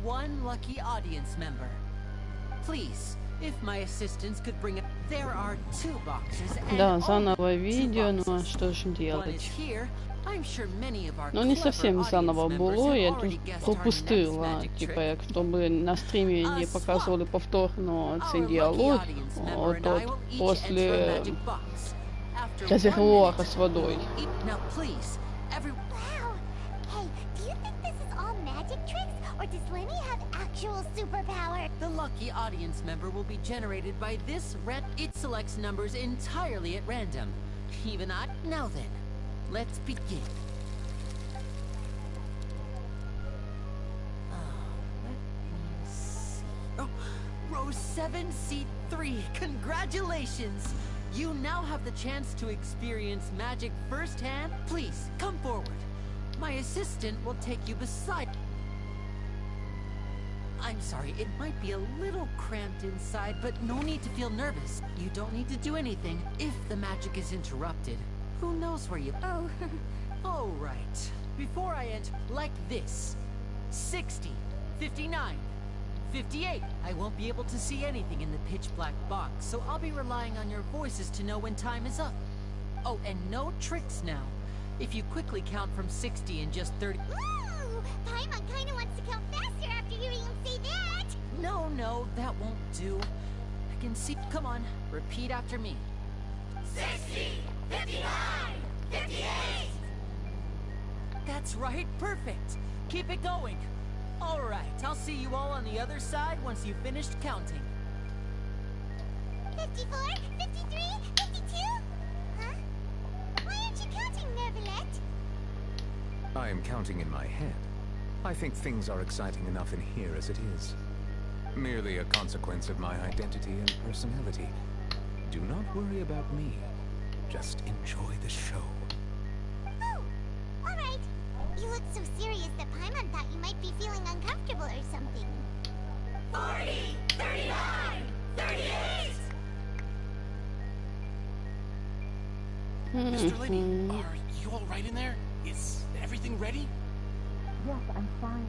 one lucky audience member. Please, if my assistants could bring up, there are 2 boxes and Да, заново видео, ну а что же one is делать? here. I'm sure many of our Ну не clever совсем audience заново members было, have я already тут guessed our next пропустила, magic типа, trick. чтобы на стриме не показывали повторно цей диалог, тот после резервуара с водой. Now please, every Wow! Hey, do you think this is all magic tricks, or does Lenny have actual superpower? the lucky audience member will be generated by this red. It selects numbers entirely at random. Even I. Now then, let's begin. Let me see. Oh, row 7, seat 3. Congratulations! You now have the chance to experience magic firsthand. Please, come forward. My assistant will take you beside. I'm sorry, it might be a little cramped inside, but no need to feel nervous. You don't need to do anything if the magic is interrupted. Who knows where you... Oh, All right. Before I enter, like this. 60, 59, 58. I won't be able to see anything in the pitch black box, so I'll be relying on your voices to know when time is up. Oh, and no tricks now. If you quickly count from 60 in just 30... ooh! Paimon kinda wants to count faster after hearing him say that! No, that won't do. I can see... Come on, repeat after me. 60! 59! 58! That's right, perfect. Keep it going. All right, I'll see you all on the other side once you've finished counting. 54, 53, 52? Huh? Why aren't you counting, Nervalet? I am counting in my head. I think things are exciting enough in here as it is. Merely a consequence of my identity and personality. Do not worry about me. Just enjoy the show. Oh, alright. You look so serious that Paimon thought you might be feeling uncomfortable or something. 40, 39, 38! Mr. Lenny, are you all right in there? Is everything ready? Yes, I'm fine.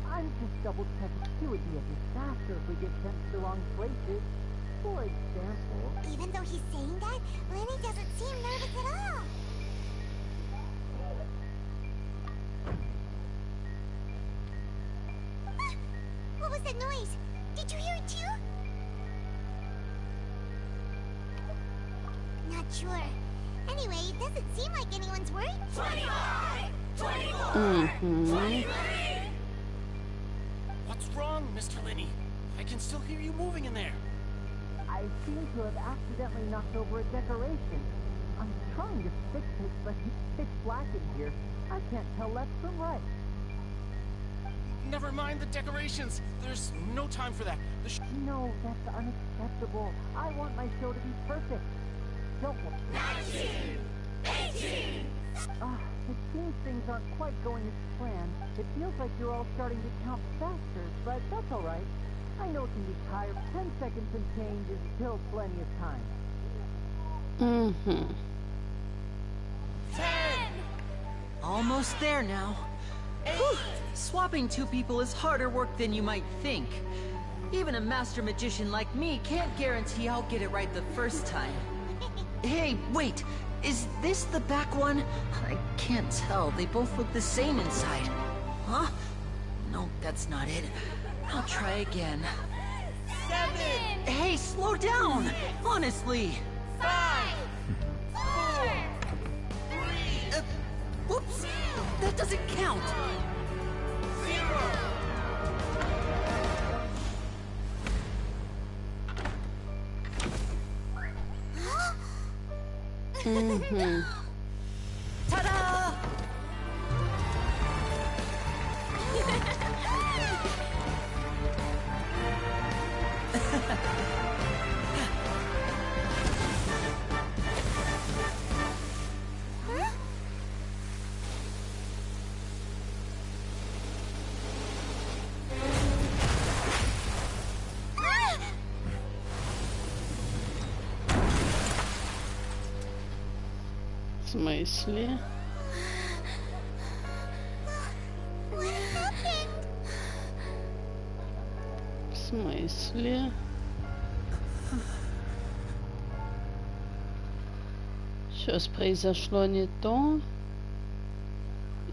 I'm just double-checking too. It'd be a disaster if we get sent to the wrong places. For example... Even though he's saying that, Lenny doesn't seem nervous at all. Ah! What was that noise? Did you hear it too? Not sure. Anyway, it doesn't seem like anyone's worried. 25! 24! 23! What's wrong, Mr. Lenny? I can still hear you moving in there. I seem to have accidentally knocked over a decoration. I'm trying to fix it, but it's pitch black in here. I can't tell left from right. Never mind the decorations. There's no time for that. No, that's unacceptable. I want my show to be perfect. Don't worry. 19! 18! It seems things aren't quite going as planned. It feels like you're all starting to count faster, but that's all right. I know it can be tired. 10 seconds and change is still plenty of time. 10! Almost there now. Whew. Swapping 2 people is harder work than you might think. Even a master magician like me can't guarantee I'll get it right the first time. Hey, wait! Is this the back one? I can't tell. They both look the same inside. Huh? No, that's not it. I'll try again. 7! Hey, slow down! Honestly! 5! 4! 3! Whoops! That doesn't count! 0! Ta-da! В смысле? What happened? смысле? Что-то произошло не то?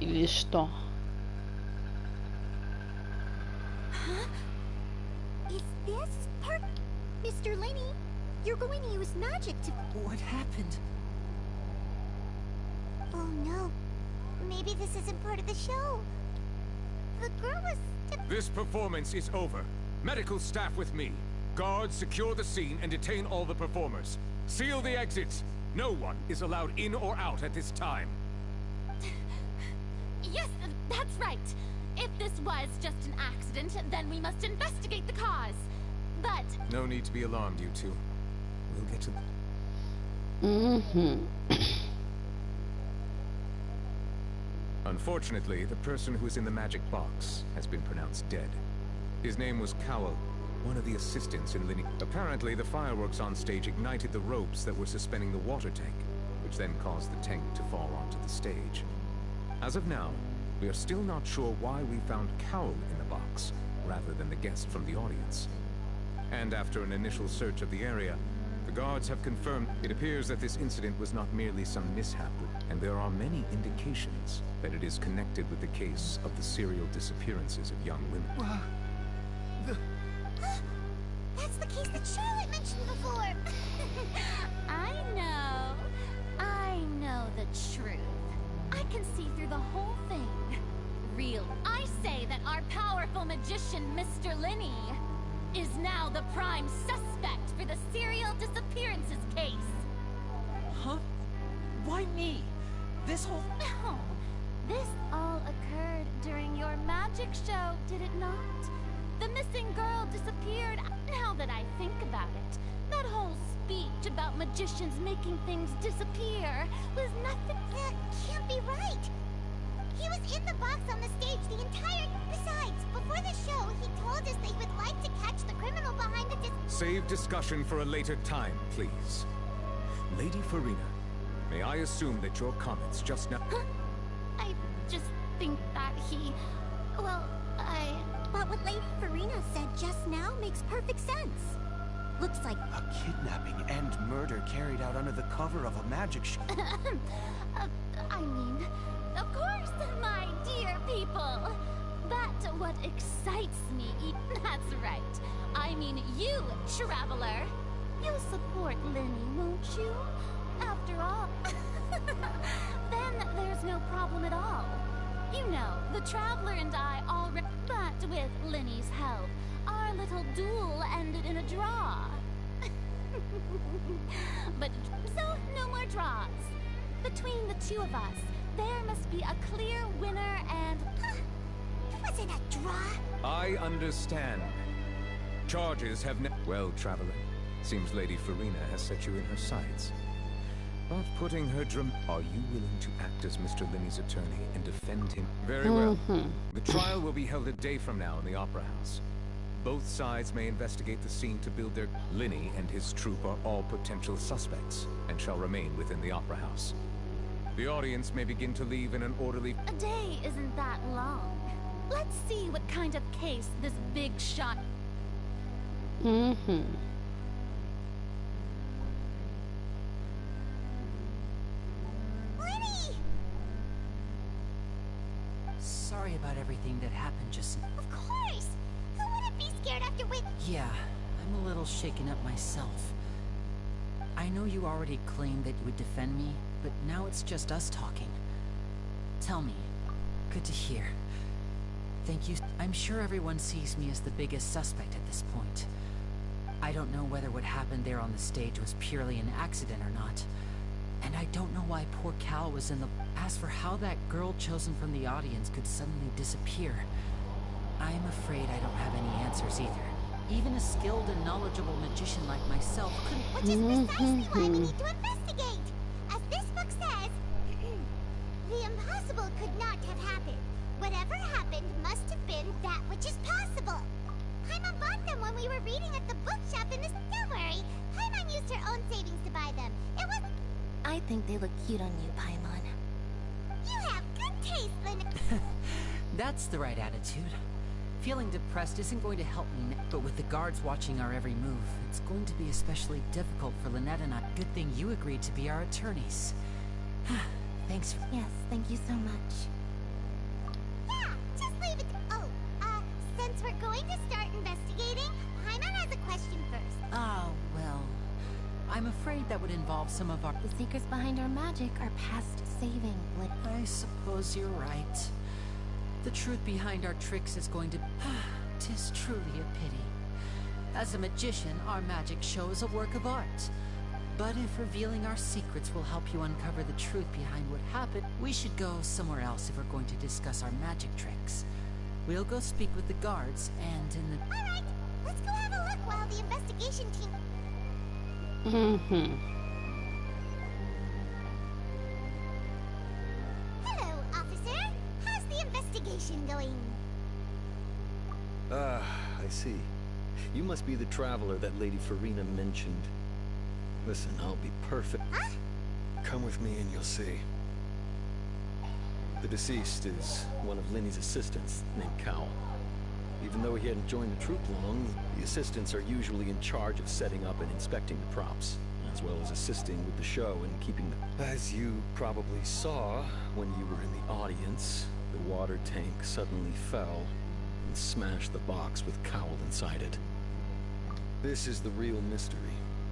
Или что? Is this part... Mr. Lenny, you're going to use magic to... What happened? Oh no. Maybe this isn't part of the show. The girl was... This performance is over. Medical staff with me. Guards, secure the scene and detain all the performers. Seal the exits. No one is allowed in or out at this time. Yes, that's right. If this was just an accident, then we must investigate the cause. But... No need to be alarmed, you two. We'll get to... Unfortunately, the person who is in the magic box has been pronounced dead. His name was Cowell, one of the assistants in Linny. Apparently, the fireworks on stage ignited the ropes that were suspending the water tank, which then caused the tank to fall onto the stage. As of now, we are still not sure why we found Cowell in the box, rather than the guest from the audience. And after an initial search of the area, the guards have confirmed it appears that this incident was not merely some mishap, and there are many indications that it is connected with the case of the serial disappearances of young women. That's the case that Charlotte mentioned before. I know the truth. I can see through the whole thing. Real. I say that our powerful magician, Mr. Lenny, is now the prime suspect for the serial disappearances case. Huh? Why me? This whole... No. This all occurred during your magic show, did it not? The missing girl disappeared. Now that I think about it, that whole speech about magicians making things disappear was nothing. That can't be right. He was in the box on the stage the entire... Besides, before the show, he told us they would like to catch the criminal behind the Save discussion for a later time, please. Lady Farina, may I assume that your comments just now... Huh? I just think that he... Well, But what Lady Farina said just now makes perfect sense. Looks like... A kidnapping and murder carried out under the cover of a magic show. I mean, of course, my dear people. That's what excites me. That's right. I mean you, traveler. You'll support Lenny, won't you? After all, then there's no problem at all. You know, the traveler and I already... But with Lenny's help, our little duel ended in a draw. But so, no more draws. Between the two of us, there must be a clear winner and... It wasn't a draw. I understand. Charges have Well, traveler, seems Lady Farina has set you in her sights. But putting her Are you willing to act as Mr. Lenny's attorney and defend him? Very well. The trial will be held a day from now in the Opera House. Both sides may investigate the scene to build their... Lenny and his troupe are all potential suspects and shall remain within the Opera House. The audience may begin to leave in an orderly... A day isn't that long. Let's see what kind of case this big shot... Lenny! Sorry about everything that happened just... Of course! Who wouldn't be scared after we... Yeah, I'm a little shaken up myself. I know you already claimed that you would defend me, but now it's just us talking. Tell me. Good to hear. Thank you. I'm sure everyone sees me as the biggest suspect at this point. I don't know whether what happened there on the stage was purely an accident or not. And I don't know why poor Cal was in the... As for how that girl chosen from the audience could suddenly disappear, I'm afraid I don't have any answers either. Even a skilled and knowledgeable magician like myself couldn't... Which is precisely why we need to investigate! As this book says, the impossible could not have happened. Whatever happened must have been that which is possible. Paimon bought them when we were reading at the bookshop in this... Don't worry, Paimon used her own savings to buy them. It was... I think they look cute on you, Paimon. You have good taste, Lynn. That's the right attitude. Feeling depressed isn't going to help me, but with the guards watching our every move, it's going to be especially difficult for Lynette and I. Good thing you agreed to be our attorneys. Thanks. Yes, thank you so much. Yeah, just leave it. Oh, since we're going to start investigating, Paimon has a question first. Oh, well, I'm afraid that would involve some of our... The secrets behind our magic are past saving. I suppose you're right. The truth behind our tricks is going to... 'Tis truly a pity. As a magician, our magic shows a work of art. But if revealing our secrets will help you uncover the truth behind what happened, we should go somewhere else if we're going to discuss our magic tricks. We'll go speak with the guards, and in the... Alright, let's go have a look while the investigation team... Hello, officer. How's the investigation going? I see. You must be the traveler that Lady Farina mentioned. Listen, I'll be perfect. Huh? Come with me and you'll see. The deceased is one of Linny's assistants, named Cal. Even though he hadn't joined the troop long, the assistants are usually in charge of setting up and inspecting the props, as well as assisting with the show and keeping the... As you probably saw when you were in the audience, the water tank suddenly fell and smashed the box with Cowl inside it. This is the real mystery.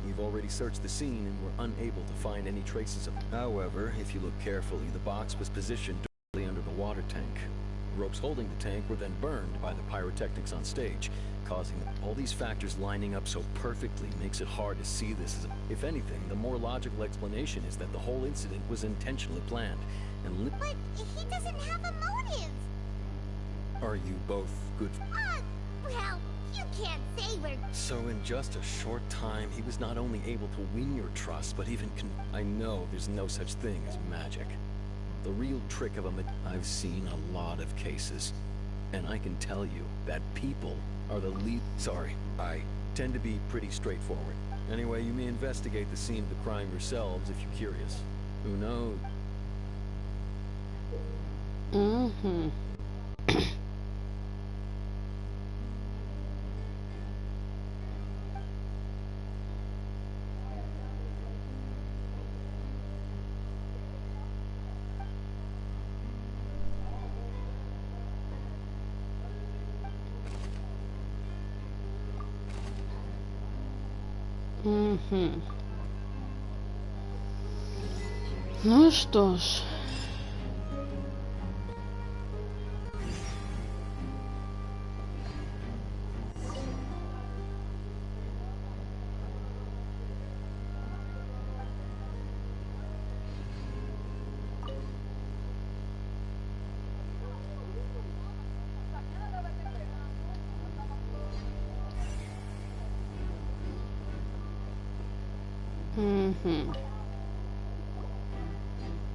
We've already searched the scene and were unable to find any traces of it. However, if you look carefully, the box was positioned directly under the water tank. The ropes holding the tank were then burned by the pyrotechnics on stage, causing all these factors lining up so perfectly makes it hard to see this as if anything, the more logical explanation is that the whole incident was intentionally planned and But he doesn't have a motive. Are you both good? Well, you can't say we're... So in just a short time, he was not only able to win your trust, but even I know there's no such thing as magic. The real trick of I've seen a lot of cases, and I can tell you that people are the lead... Sorry, I tend to be pretty straightforward. Anyway, you may investigate the scene of the crime yourselves if you're curious. Who knows? Ну что ж.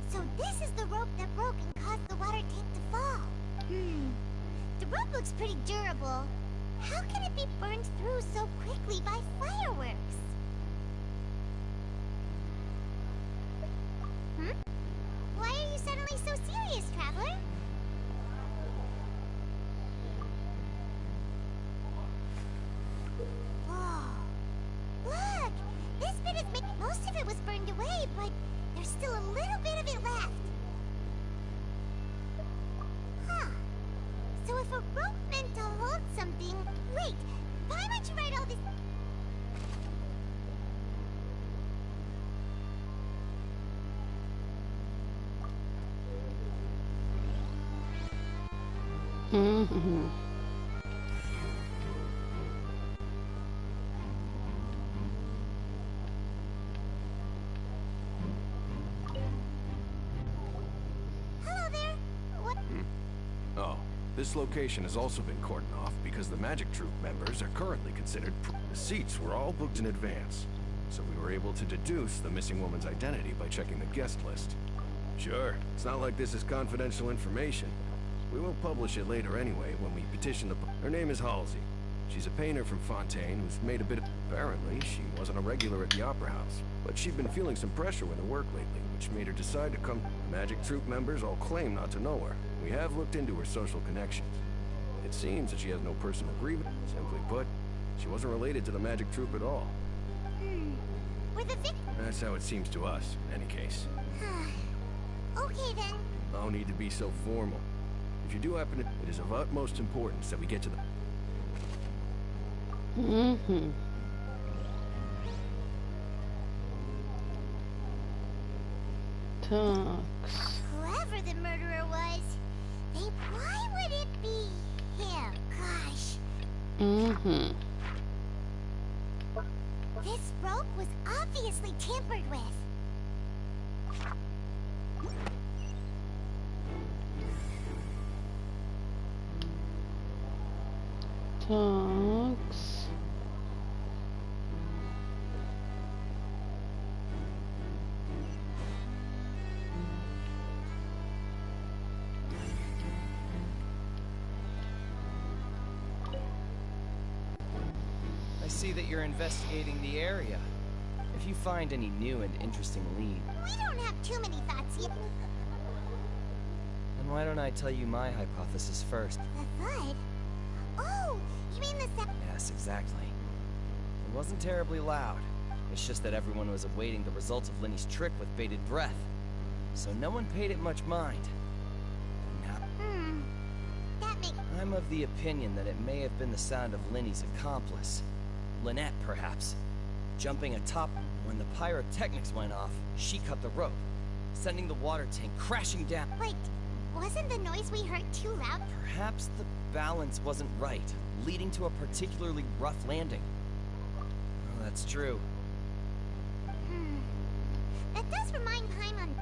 So this is the rope that broke and caused the water tank to fall. The rope looks pretty durable. How can it be burned through so quickly by fireworks? Why are you suddenly so serious, traveler? Whoa. Look! This bit is most of it was burned away, but there's still a little bit of it left. Huh. So if a rope meant to hold something... Wait, why would you write all this... Hello there. What? Oh, this location has also been cordoned off because the Magic Troop members are currently considered... The seats were all booked in advance, so we were able to deduce the missing woman's identity by checking the guest list. Sure, it's not like this is confidential information. We will publish it later anyway when we petition the... Her name is Halsey. She's a painter from Fontaine who's made a bit of... Apparently, she wasn't a regular at the Opera House, but she'd been feeling some pressure with her work lately, which made her decide to come... The Magic Troop members all claim not to know her. We have looked into her social connections. It seems that she has no personal grievance. Simply put, she wasn't related to the magic troupe at all. Were the That's how it seems to us, in any case. Okay then. No need to be so formal. If you do happen to... It is of utmost importance that we get to the... Whoever the murderer was, why would it be him? Gosh. This rope was obviously tampered with. I see that you're investigating the area. If you find any new and interesting lead... We don't have too many thoughts yet. Then why don't I tell you my hypothesis first? The thud? Oh, you mean the sound? Yes, exactly. It wasn't terribly loud. It's just that everyone was awaiting the results of Lenny's trick with bated breath. So no one paid it much mind. That makes... I'm of the opinion that it may have been the sound of Lenny's accomplice. Lynette, perhaps. Jumping atop when the pyrotechnics went off, she cut the rope, sending the water tank crashing down. Wait, wasn't the noise we heard too loud? Perhaps the balance wasn't right, leading to a particularly rough landing. Oh, that's true. That does remind Paimon.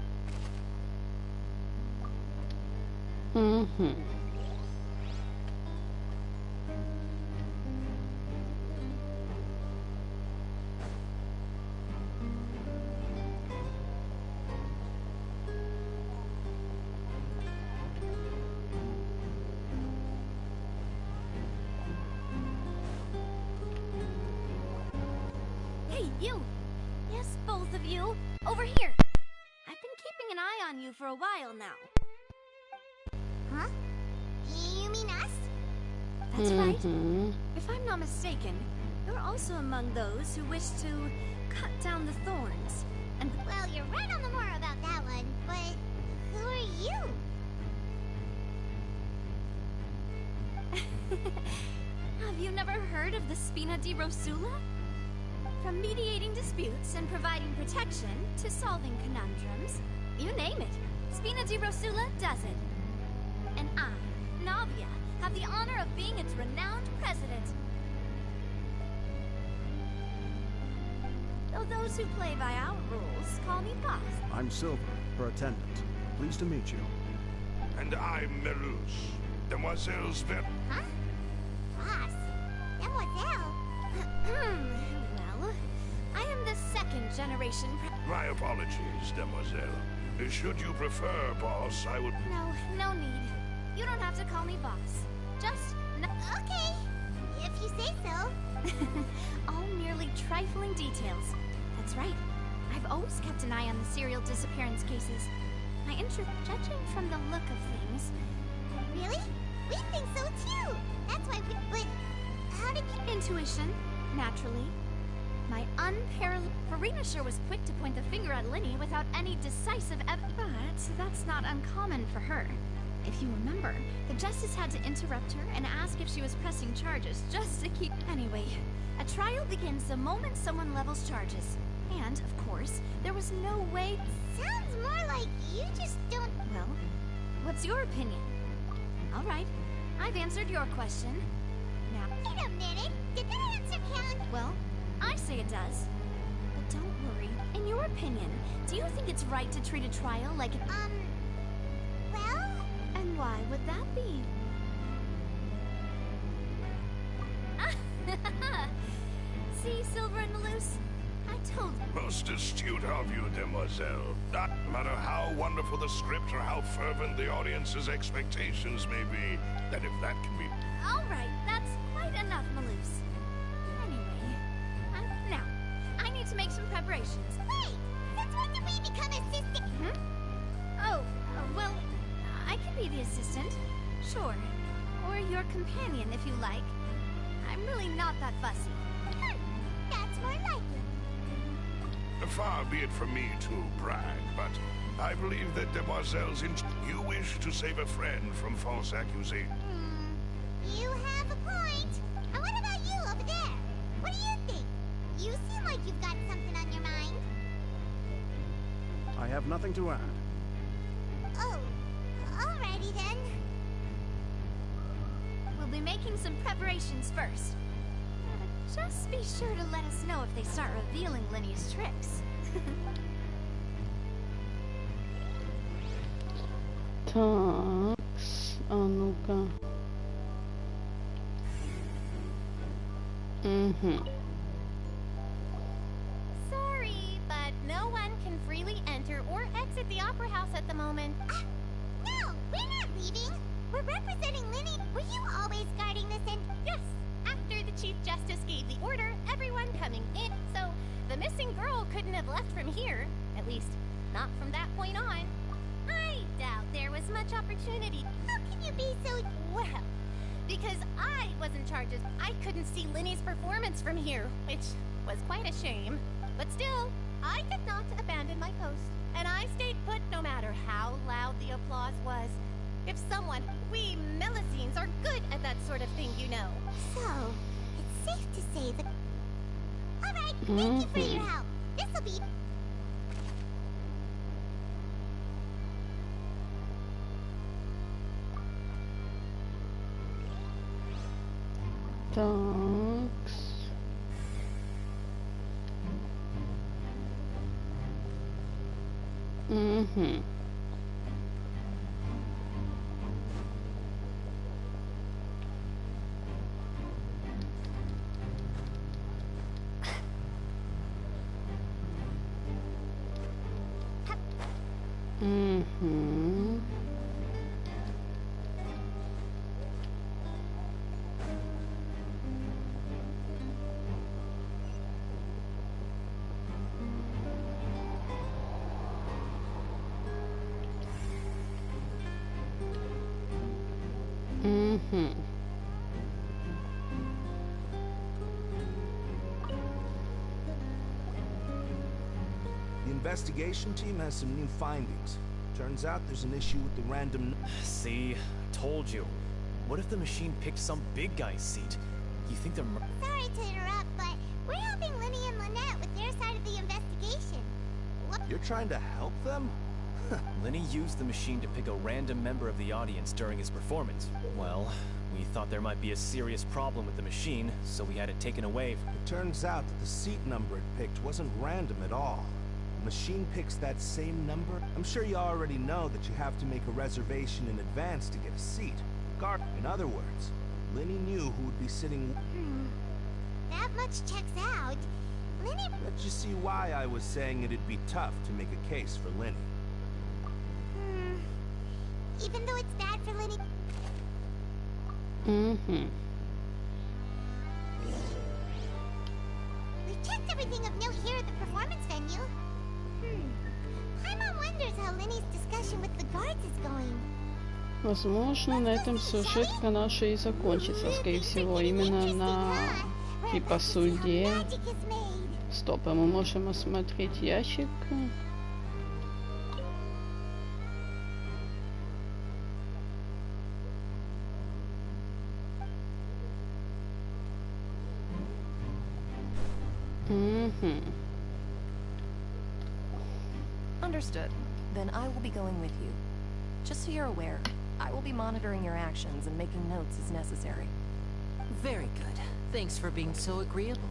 Hey, you! Yes, both of you! Over here! I've been keeping an eye on you for a while now. Huh? You mean us? That's right. If I'm not mistaken, you're also among those who wish to cut down the thorns. And well, you're right on the more about that one, but who are you? Have you never heard of the Spina di Rosula? From mediating disputes and providing protection to solving conundrums, you name it, Spina di Rosula does it. And I, Navia, have the honor of being its renowned president. Though those who play by our rules call me boss. I'm Silver, her attendant. Pleased to meet you. And I'm Merouche, Demoiselle Spin. Huh? Boss? Demoiselle? Well, I am the second generation My apologies, Demoiselle. Should you prefer, boss, I would... No need. You don't have to call me boss. Just... Okay, if you say so. All merely trifling details. That's right. I've always kept an eye on the serial disappearance cases. My interest, judging from the look of things... Really? We think so too! That's why we... But how did you... Intuition, naturally. My unparalleled... Farina sure was quick to point the finger at Linny without any decisive evidence. But that's not uncommon for her. If you remember, the justice had to interrupt her and ask if she was pressing charges just to keep... Anyway, a trial begins the moment someone levels charges. And, of course, there was no way... Sounds more like you just don't... Well, what's your opinion? All right, I've answered your question. Now... Wait a minute! Did that answer count? Well, I say it does. But don't worry. In your opinion, do you think it's right to treat a trial like an... Well... And why would that be? See, Silver and Malus? I told you. Most astute of you, Demoiselle. No matter how wonderful the script or how fervent the audience's expectations may be, that if that can be... All right, that's quite enough, Malus. Anyway, now, I need to make some preparations. Wait! Since when did we become assistant? Oh, well, I can be the assistant. Sure. Or your companion if you like. I'm really not that fussy. That's more like it. Far be it from me to brag, but I believe that demoiselles you wish to save a friend from false accusation. You have a point. And what about you over there? What do you think? You seem like you've got something on your mind. I have nothing to add. Oh, alrighty then. We'll be making some preparations first. Just be sure to let us know if they start revealing Lenny's tricks. Так, а ну-ка. Sorry, but no one can freely enter or exit the Opera House at the moment. No, we're not leaving. We're representing Lenny. Were you always guarding this end? Yes, after the Chief Justice gave the order, everyone coming in. So the missing girl couldn't have left from here. At least, not from that point on. I doubt there was much opportunity. How can you be so... Well, because I was in charge of... I couldn't see Lenny's performance from here, which was quite a shame. But still, I did not abandon my post. And I stayed put no matter how loud the applause was. If someone... We Melusines are good at that sort of thing, you know. So, it's safe to say that... Alright, thank you for your help. This'll be... Так. The investigation team has some new findings. Turns out there's an issue with the random... See? Told you. What if the machine picked some big guy's seat? You think they're... Sorry to interrupt, but we're helping Lenny and Lynette with their side of the investigation. What? You're trying to help them? Lenny used the machine to pick a random member of the audience during his performance. Well, we thought there might be a serious problem with the machine, so we had it taken away. It turns out that the seat number it picked wasn't random at all. The machine picks that same number. I'm sure you already know that you have to make a reservation in advance to get a seat. In other words, Lenny knew who would be sitting... That much checks out. Lenny... Let you see why I was saying it'd be tough to make a case for Lenny. Even though it's bad for Lenny... We've checked everything of note here at the performance venue. Paimon wonders how Lenny's discussion with the guards is going. Возможно, на этом сюжетка наша и закончится, скорее всего, именно на типа суде. Стоп, а мы можем осмотреть ящик. Understood. Then I will be going with you. Just so you're aware, I will be monitoring your actions and making notes as necessary. Very good. Thanks for being so agreeable.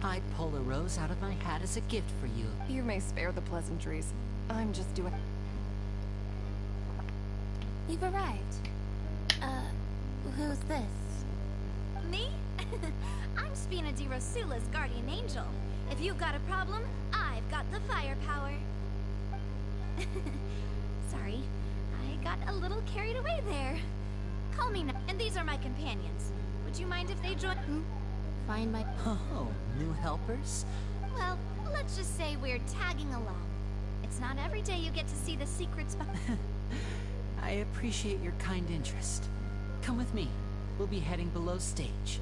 I'd pull a rose out of my hat as a gift for you. You may spare the pleasantries. I'm just doing... You've arrived. Who's this? Me? I'm Spina di Rosula's guardian angel. If you've got a problem, I've got the firepower. Sorry, I got a little carried away there. Call me now. And these are my companions. Would you mind if they join? Find my... Oh, new helpers? Well, let's just say we're tagging along. It's not every day you get to see the secrets behind... I appreciate your kind interest. Come with me. We'll be heading below stage.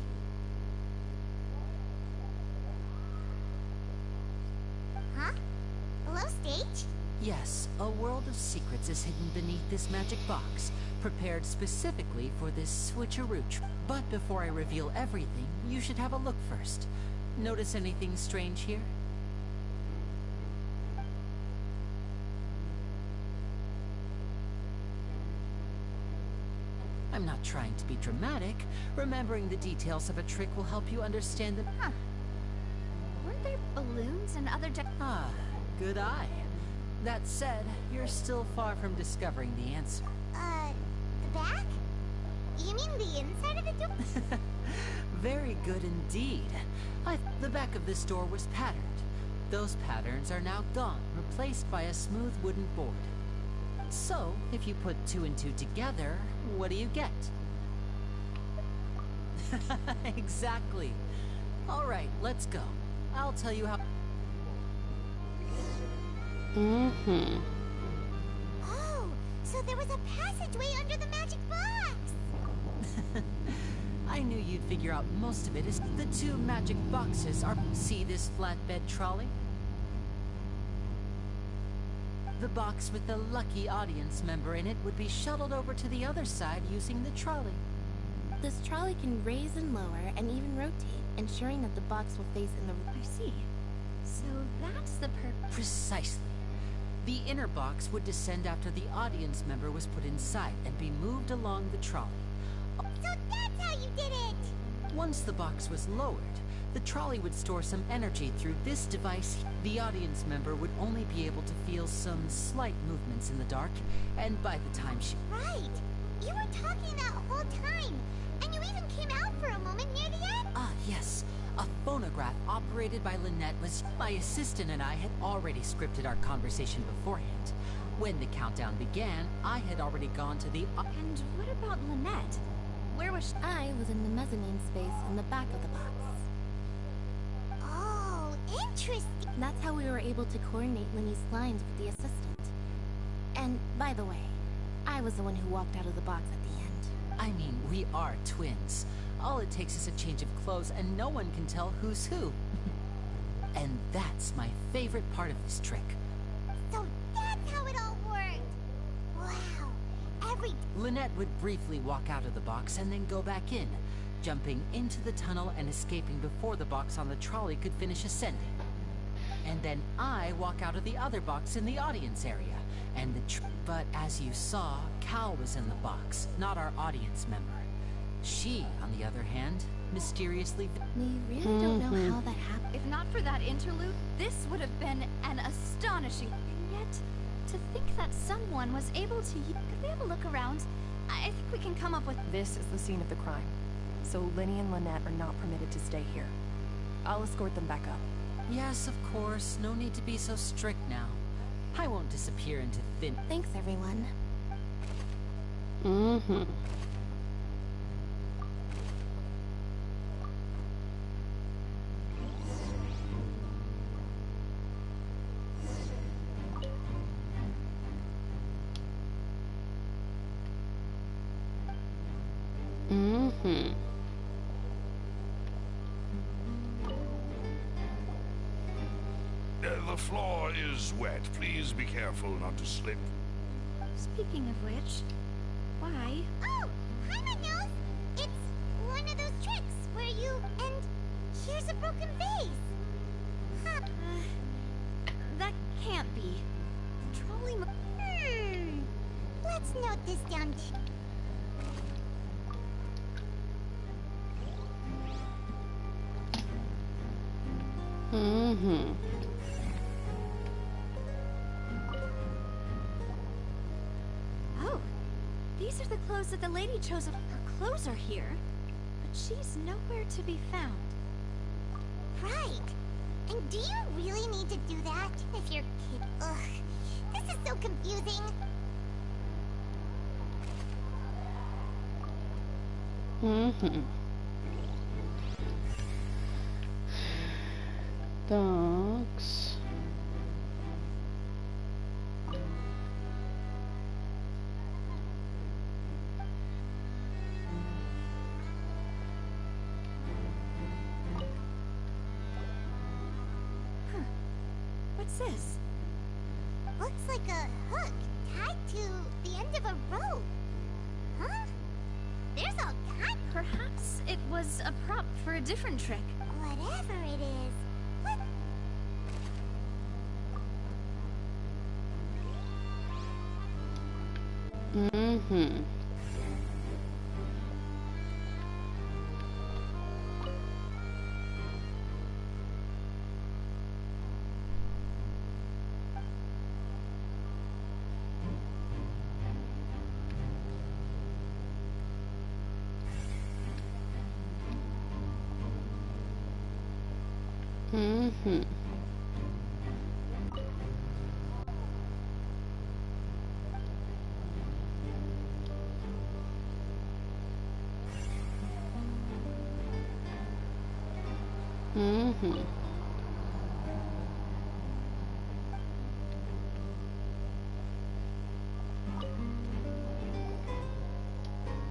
Huh? Below stage? Yes, a world of secrets is hidden beneath this magic box, prepared specifically for this switcheroo. But before I reveal everything, you should have a look first. Notice anything strange here? I'm not trying to be dramatic. Remembering the details of a trick will help you understand the... Huh. Weren't there balloons and other... Ah, good eye. That said, you're still far from discovering the answer. The back? You mean the inside of the door? Very good indeed. The back of this door was patterned. Those patterns are now gone, replaced by a smooth wooden board. So, if you put 2 and 2 together, what do you get? Exactly. All right, let's go. I'll tell you how... Mm-hmm. Oh, so there was a passageway under the magic box! I knew you'd figure out most of it. Is the 2 magic boxes are... See this flatbed trolley? The box with the lucky audience member in it would be shuttled over to the other side using the trolley. This trolley can raise and lower and even rotate, ensuring that the box will face in the... I see. So that's the Precisely. The inner box would descend after the audience member was put inside and be moved along the trolley. So that's how you did it! Once the box was lowered, the trolley would store some energy through this device. The audience member would only be able to feel some slight movements in the dark, and by the time she... Right! You were talking that whole time, and you even came out for a moment near the end! Ah, yes. A phonograph operated by Lynette was... My assistant and I had already scripted our conversation beforehand. When the countdown began, I had already gone to the... And what about Lynette? Where was she? I was in the mezzanine space in the back of the box. Oh, interesting. That's how we were able to coordinate Linny's lines with the assistant. And, by the way, I was the one who walked out of the box at the end. I mean, we are twins. All it takes is a change of clothes and no one can tell who's who. And that's my favorite part of this trick. So that's how it all worked! Wow, Lynette would briefly walk out of the box and then go back in, jumping into the tunnel and escaping before the box on the trolley could finish ascending. And then I walk out of the other box in the audience area, and but as you saw, Cal was in the box, not our audience member. She, on the other hand, mysteriously... We really don't know how that happened. If not for that interlude, this would have been an astonishing... And yet, to think that someone was able to... Could we have a look around? I think we can come up with... This is the scene of the crime, so Linny and Lynette are not permitted to stay here. I'll escort them back up. Yes, of course. No need to be so strict now. I won't disappear into thin... Thanks, everyone. Mm-hmm. Mm-hmm. The floor is wet. Please be careful not to slip. Speaking of which, why? Oh, hi, my nose. It's one of those tricks where you... And here's a broken vase. Huh. That can't be. Trolley... Let's note this down. Mm-hmm. Oh, these are the clothes that the lady chose. Her clothes are here, but she's nowhere to be found. Right. And do you really need to do that if you're kid? Ugh, this is so confusing. Mm-hmm. Dogs. What's this? Looks like a hook tied to the end of a rope. Huh? There's all kinds. Perhaps it was a prop for a different trick. Whatever it is. What?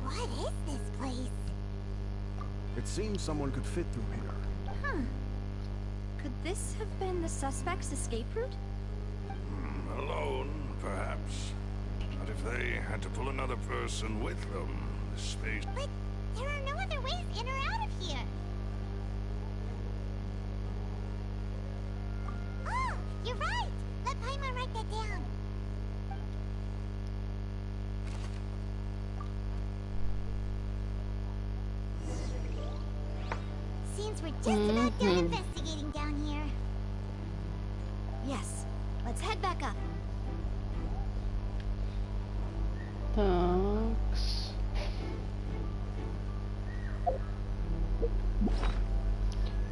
What is this place? It seems someone could fit through here. Huh. Could this have been the suspect's escape route? Alone, perhaps. But if they had to pull another person with them, the space... But there are no other ways in or out of here. Oh, you're right. Let Paimon write that down. Seems we're just about done investigating down here. Yes. Let's head back up. Такс.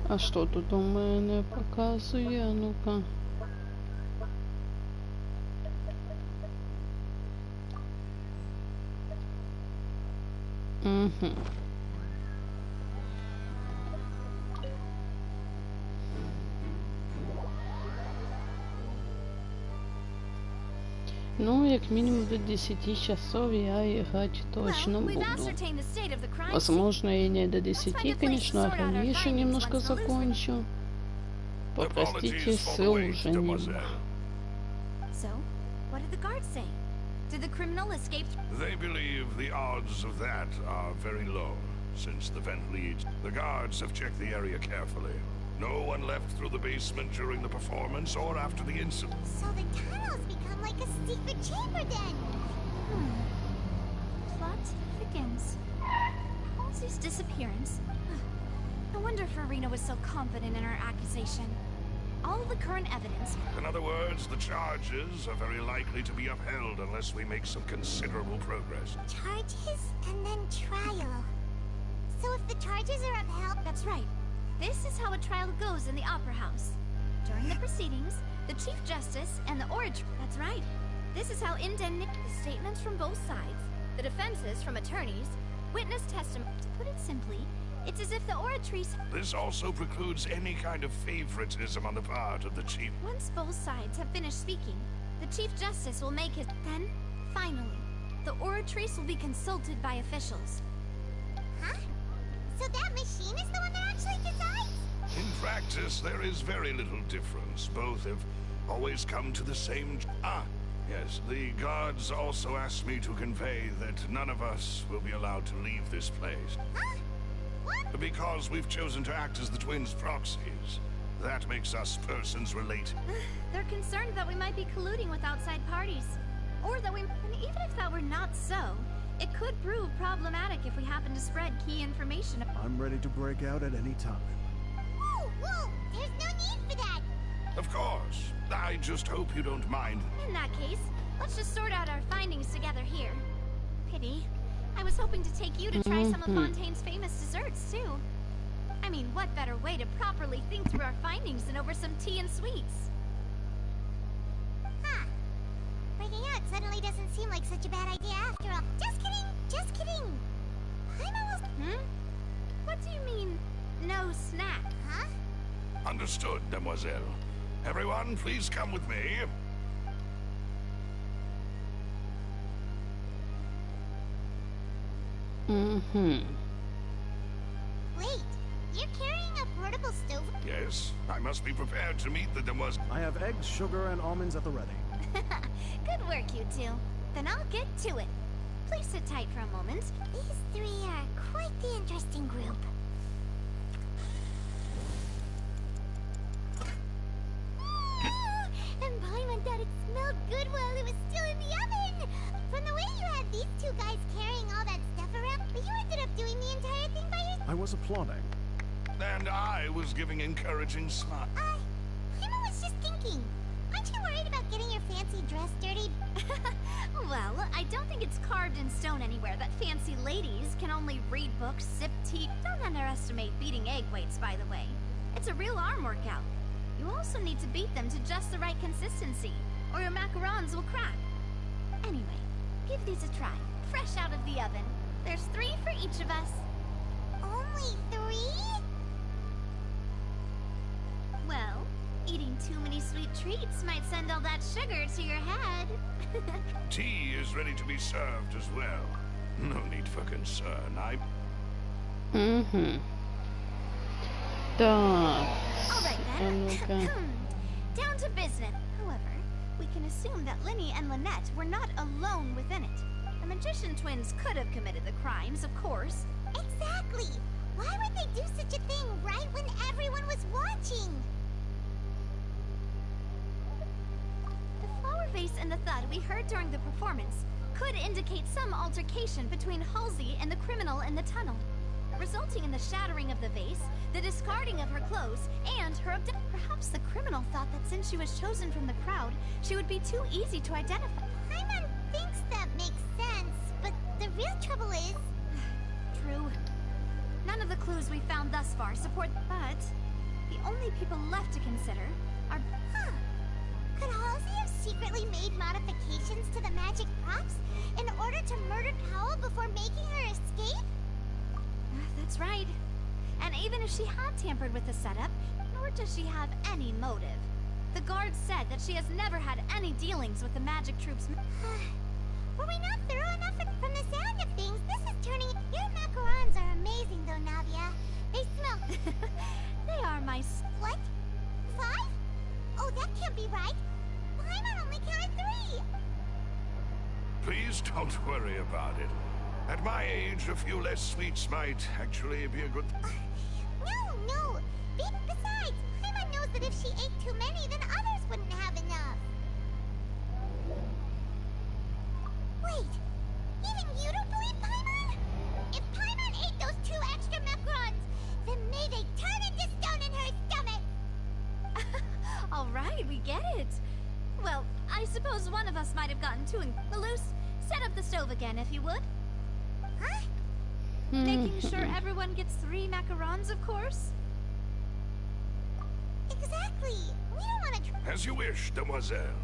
А що тут у мене показує? А ну-ка. Ну, як мінімум до 10 часов я играть точно буду. Возможно, и не до 10, конечно, а раньше немножко закончу. Попростите, сил уже не было. So, what did the guards say? Did the criminal escape? They believe the odds of that are very low, since the vent leads. The guards have checked the area carefully. No one left through the basement during the performance or after the incident. So the tunnels become like a secret chamber then. Plot thickens. Halsey's disappearance. No wonder Farina was so confident in her accusation. All the current evidence... In other words, the charges are very likely to be upheld unless we make some considerable progress. Charges and then trial. So if the charges are upheld... That's right. This is how a trial goes in the Opera House. During the proceedings, the Chief Justice and the orator... That's right. This is how indemnity... The statements from both sides, the defenses from attorneys, witness testimony... To put it simply, it's as if the oratrice... This also precludes any kind of favoritism on the part of the Chief... Once both sides have finished speaking, the Chief Justice will make his... Then, finally, the oratrice will be consulted by officials. Huh? So that machine is the one that actually decides? In practice, there is very little difference. Both have always come to the same... Ah, yes, the guards also asked me to convey that none of us will be allowed to leave this place. Huh? What? Because we've chosen to act as the twins' proxies. That makes us persons related. They're concerned that we might be colluding with outside parties. Or that we... And even if that were not so, it could prove problematic if we happen to spread key information. I'm ready to break out at any time. Whoa, whoa! There's no need for that! Of course. I just hope you don't mind. In that case, let's just sort out our findings together here. Pity. I was hoping to take you to try some of Fontaine's famous desserts, too. I mean, what better way to properly think through our findings than over some tea and sweets? Huh. Breaking out suddenly doesn't seem like such a bad idea after all. Just kidding! Just kidding! Paimon was... What do you mean, no snack? Huh? Understood, demoiselle. Everyone, please come with me. Wait, you're carrying a portable stove? Yes, Yes, I must be prepared to meet the demoiselle. I have eggs, sugar, and almonds at the ready. Good work, you two. Then I'll get to it. Please sit tight for a moment. These three are quite the interesting group. And Paimon thought it smelled good while it was still in the oven. From the way you had these two guys carrying all that stuff around, but you ended up doing the entire thing by yourself. I was applauding. And I was giving encouraging smiles. Paimon was just thinking. Aren't you worried about getting your fancy dress dirty? Well, I don't think it's carved in stone anywhere that fancy ladies can only read books, sip tea. Don't underestimate beating egg weights, by the way. It's a real arm workout. You also need to beat them to just the right consistency, or your macarons will crack. Anyway, give these a try. Fresh out of the oven. There's 3 for each of us. Only 3? Well, eating too many sweet treats might send all that sugar to your head. Tea is ready to be served as well. No need for concern. Так. Alright then. Down to business. However, we can assume that Linny and Lynette were not alone within it. The magician twins could have committed the crimes, of course. Exactly! Why would they do such a thing right when everyone was watching? The flower vase and the thud we heard during the performance could indicate some altercation between Halsey and the criminal in the tunnel, resulting in the shattering of the vase, the discarding of her clothes, and her abduction. Perhaps the criminal thought that since she was chosen from the crowd, she would be too easy to identify. Paimon thinks that makes sense, but the real trouble is... True. None of the clues we found thus far support, but the only people left to consider are... Could Halsey have secretly made modifications to the magic props in order to murder Powell before making her escape? That's right. And even if she had tampered with the setup, nor does she have any motive. The guards said that she has never had any dealings with the magic troops. Were we not thorough enough? From the sound of things, this is turning... Your macarons are amazing, though, Navia. They smell... They are my... What? 5? Oh, that can't be right. Paimon only counted 3. Please don't worry about it. At my age, a few less sweets might actually be a good... No! Besides, Paimon knows that if she ate too many, then others wouldn't have enough. Wait, even you don't believe Paimon? If Paimon ate those 2 extra macarons, then may they turn into stone in her stomach! Alright, we get it. Well, I suppose one of us might have gotten too... Malus, set up the stove again, if you would. Huh? Making sure everyone gets 3 macarons, of course? Exactly. We don't want to... As you wish, demoiselle.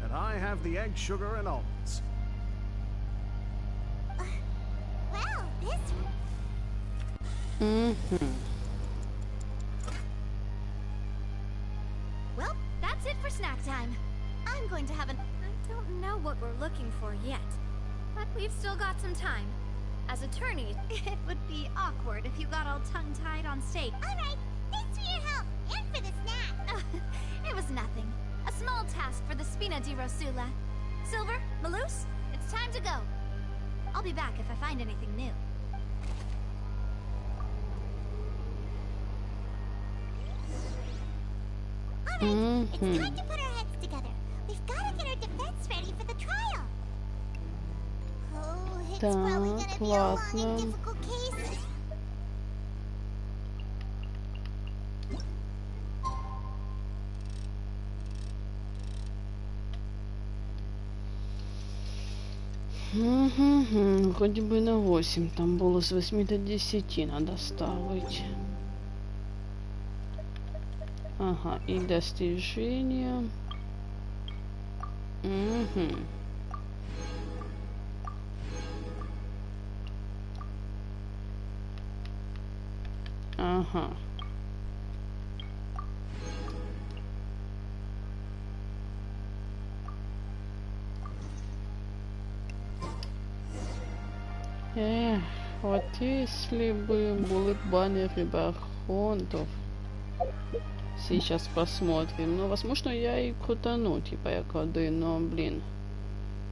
And I have the egg, sugar, and almonds. Well, this... Well, that's it for snack time. I'm going to have an... I don't know what we're looking for yet, but we've still got some time. As attorneys, it would be awkward if you got all tongue-tied on stage. Alright, thanks for your help, and for the snack. It was nothing. A small task for the Spina di Rosula. Silver, Malus, it's time to go. I'll be back if I find anything new. Alright, it's time to put our heads together. We've got to get our defense ready for the trial. Oh, it's probably gonna be a long and difficult case. Вроде бы на 8. Там было с 8 до 10 надо ставить. Ага, и достижения. Ага. Вот если бы були банери вверху. фунтов. Сейчас посмотрим. Ну, возможно, я и крутану, типа, як один, но, блин.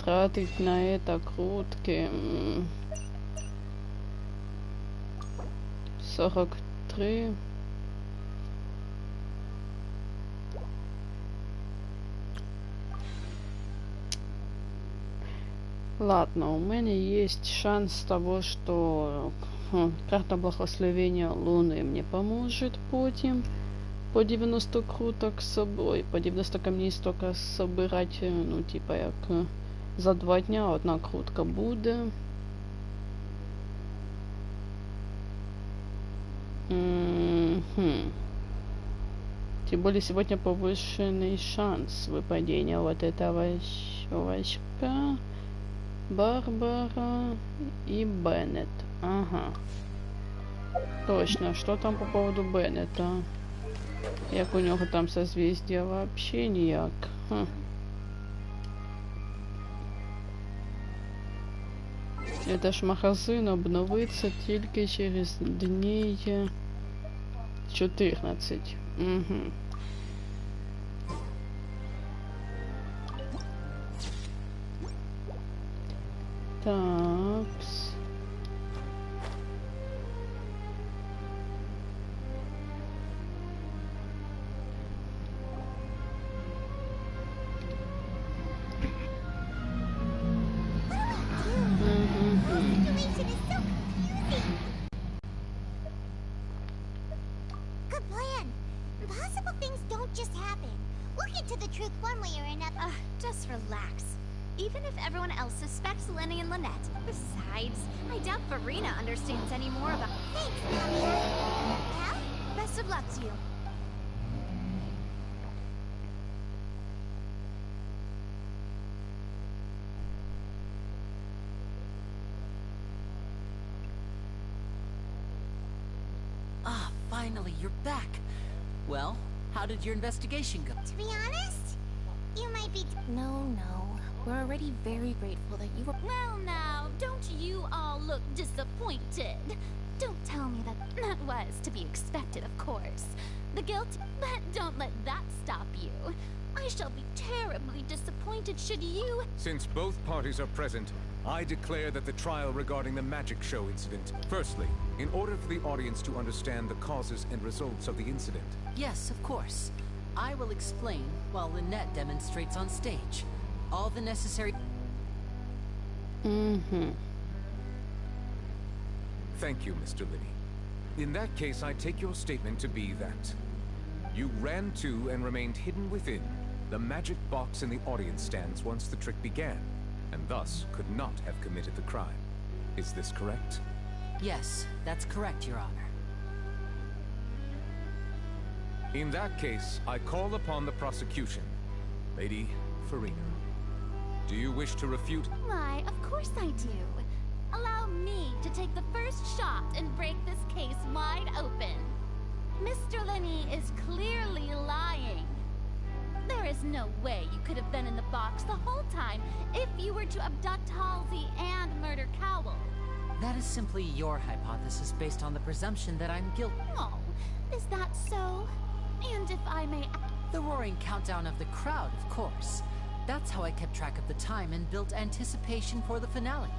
Тратить на это крутки. 43. Ладно, у меня есть шанс того, что карта благословения Луны мне поможет потім. По 90 круток з собою, по 90 камней столько собирать, ну, типа, як за 2 дня одна крутка буде. Тем более сегодня повышенный шанс выпадения вот этого чувачка, Барбара и Беннет. Ага. Точно, что там по поводу Беннета? Як у нього там созвездие вообще ніяк. Это ж магазин обновиться тільки через дней 14. Угу. Так. Good plan. Impossible things don't just happen. We'll get to the truth one way or another. Just relax. Even if everyone else suspects Lenny and Lynette. Besides, I doubt Farina understands any more about... Thanks, Nadia. Well, best of luck to you. Ah, finally, you're back. Well, how did your investigation go? To be honest, you might be... No. We're already very grateful that you were... Well now, don't you all look disappointed? Don't tell me that was to be expected, of course. The guilt, but don't let that stop you. I shall be terribly disappointed should you... Since both parties are present, I declare that the trial regarding the magic show incident... Firstly, in order for the audience to understand the causes and results of the incident... Yes, of course. I will explain while Lynette demonstrates on stage. All the necessary... Thank you, Mr. Liddy. In that case, I take your statement to be that you ran to and remained hidden within the magic box in the audience stands once the trick began, and thus could not have committed the crime. Is this correct? Yes, that's correct, Your Honor. In that case, I call upon the prosecution. Lady Farina, do you wish to refute? Why, of course I do. Allow me to take the first shot and break this case wide open. Mr. Lenny is clearly lying. There is no way you could have been in the box the whole time if you were to abduct Halsey and murder Cowell. That is simply your hypothesis based on the presumption that I'm guilty. Oh, is that so? And if I may... The roaring countdown of the crowd, of course. That's how I kept track of the time and built anticipation for the finale.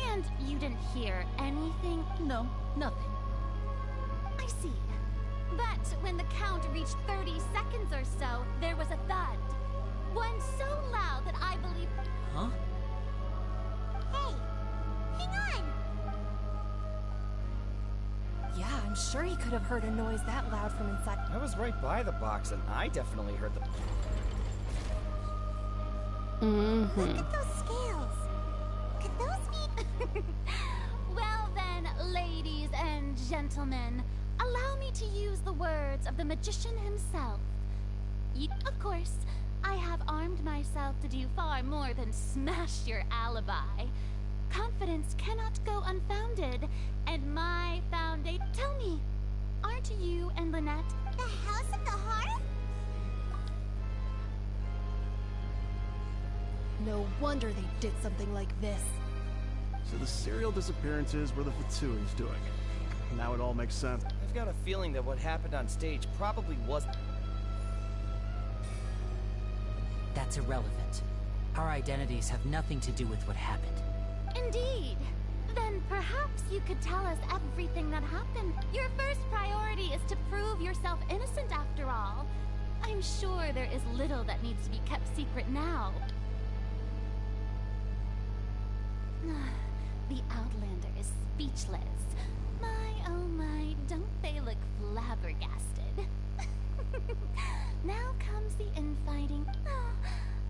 And you didn't hear anything? No, nothing. I see. But when the count reached 30 seconds or so, there was a thud. One so loud that I believe... Huh? Hey, hang on! Yeah, I'm sure he could have heard a noise that loud from inside. I was right by the box, and I definitely heard the... Look at those scales. Could those be... Well then, ladies and gentlemen, allow me to use the words of the magician himself. Of course, I have armed myself to do far more than smash your alibi. Confidence cannot go unfounded, and my foundation... Tell me, aren't you and Lynette... The House of the Hearth? No wonder they did something like this. So the serial disappearances were the Fatsui's doing. Now it all makes sense. I've got a feeling that what happened on stage probably was... That's irrelevant. Our identities have nothing to do with what happened. Indeed. Then perhaps you could tell us everything that happened. Your first priority is to prove yourself innocent after all. I'm sure there is little that needs to be kept secret now. The Outlander is speechless. My, oh my, don't they look flabbergasted? Now comes the infighting. Oh,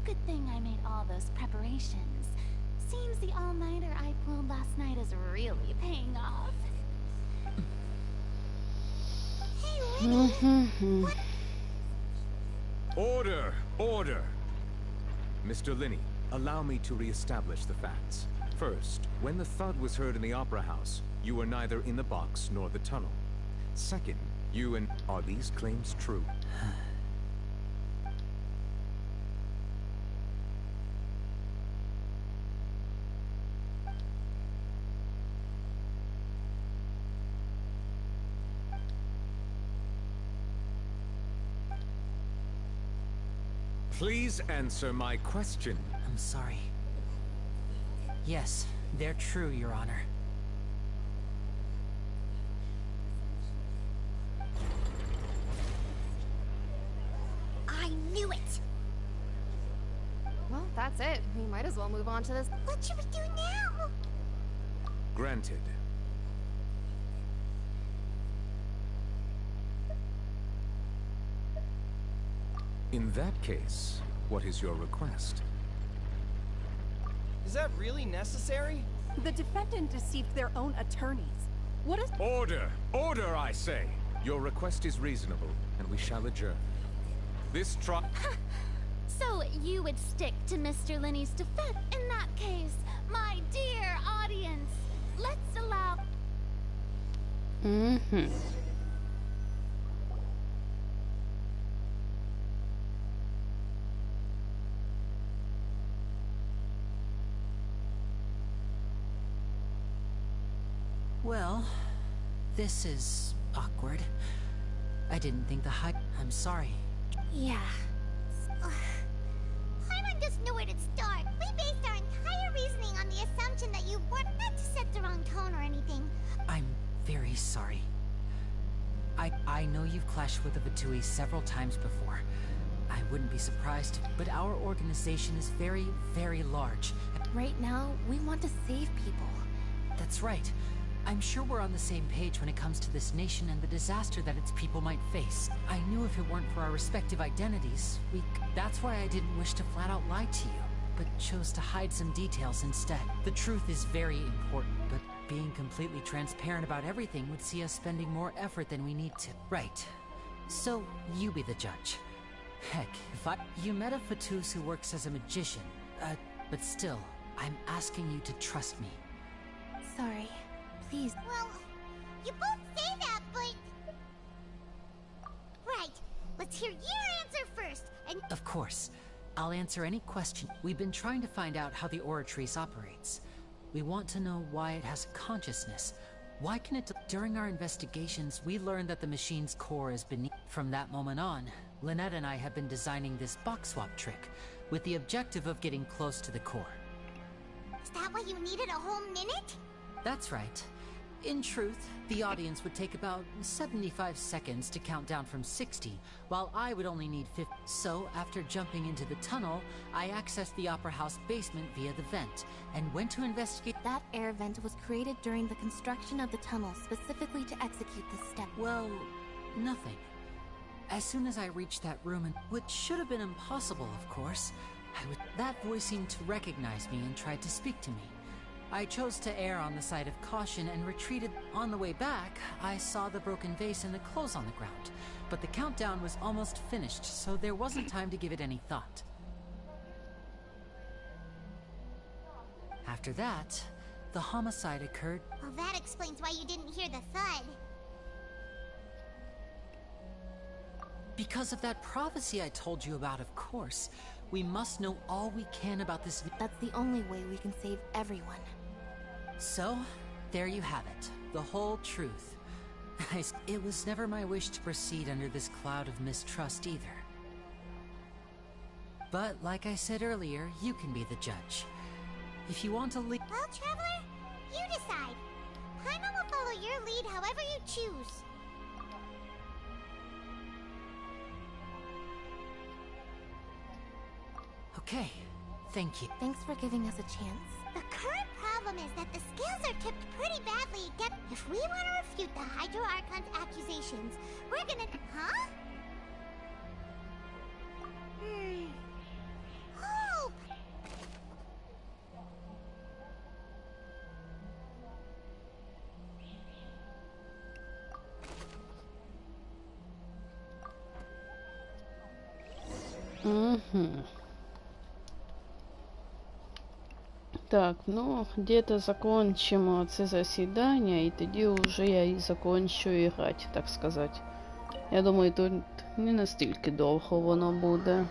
good thing I made all those preparations. Seems the all-nighter I pulled last night is really paying off. Hey, Winnie. What? Order! Order! Mr. Linney, allow me to re-establish the facts. First, when the thud was heard in the Opera House, you were neither in the box nor the tunnel. Second, you and... Are these claims true? Please answer my question. I'm sorry. Yes, they're true, Your Honor. I knew it! Well, that's it. We might as well move on to this. What should we do now? Granted. In that case, what is your request? Is that really necessary? The defendant deceived their own attorneys. What is... Order! Order, I say! Your request is reasonable, and we shall adjourn. This trial... So you would stick to Mr. Linney's defense? In that case, my dear audience, let's allow... Well, this is awkward. I didn't think the hype... I'm sorry. Yeah. I don't just know where to start. We based our entire reasoning on the assumption that you weren't meant to set the wrong tone or anything. I'm very sorry. I know you've clashed with the Vatui several times before. I wouldn't be surprised, but our organization is very, very large. Right now, we want to save people. That's right. I'm sure we're on the same page when it comes to this nation and the disaster that its people might face. I knew if it weren't for our respective identities, that's why I didn't wish to flat out lie to you, but chose to hide some details instead. The truth is very important, but being completely transparent about everything would see us spending more effort than we need to. Right. So, you be the judge. Heck, you met a Fatus who works as a magician, but still, I'm asking you to trust me. Sorry. Please. Well, you both say that, but... Right. Let's hear your answer first, and... Of course. I'll answer any question. We've been trying to find out how the Oratrice operates. We want to know why it has consciousness. Why can it... During our investigations, we learned that the machine's core is beneath... From that moment on, Lynette and I have been designing this box swap trick, with the objective of getting close to the core. Is that why you needed a whole minute? That's right. In truth, the audience would take about 75 seconds to count down from 60, while I would only need 50. So, after jumping into the tunnel, I accessed the Opera House basement via the vent, and went to investigate... That air vent was created during the construction of the tunnel specifically to execute this step. Well, nothing. As soon as I reached that room, which should have been impossible, of course, that voice seemed to recognize me and tried to speak to me. I chose to err on the side of caution and retreated. On the way back, I saw the broken vase and the clothes on the ground, but the countdown was almost finished, so there wasn't time to give it any thought. After that, the homicide occurred. Well, that explains why you didn't hear the thud. Because of that prophecy I told you about, of course. We must know all we can about this. That's the only way we can save everyone. So, there you have it. The whole truth. It was never my wish to proceed under this cloud of mistrust either. But like I said earlier, you can be the judge. If you want to leave... Well, Traveler, you decide. Paimon will follow your lead however you choose. Okay, thank you. Thanks for giving us a chance. The current problem is that the scales are tipped pretty badly against... If we want to refute the Hydro Archon's accusations, we're gonna... Huh? Hope! Так, ну, где-то закончимо це засідання, і тоді вже я і закончу грати, так сказати. Я думаю, тут не настільки довго воно буде.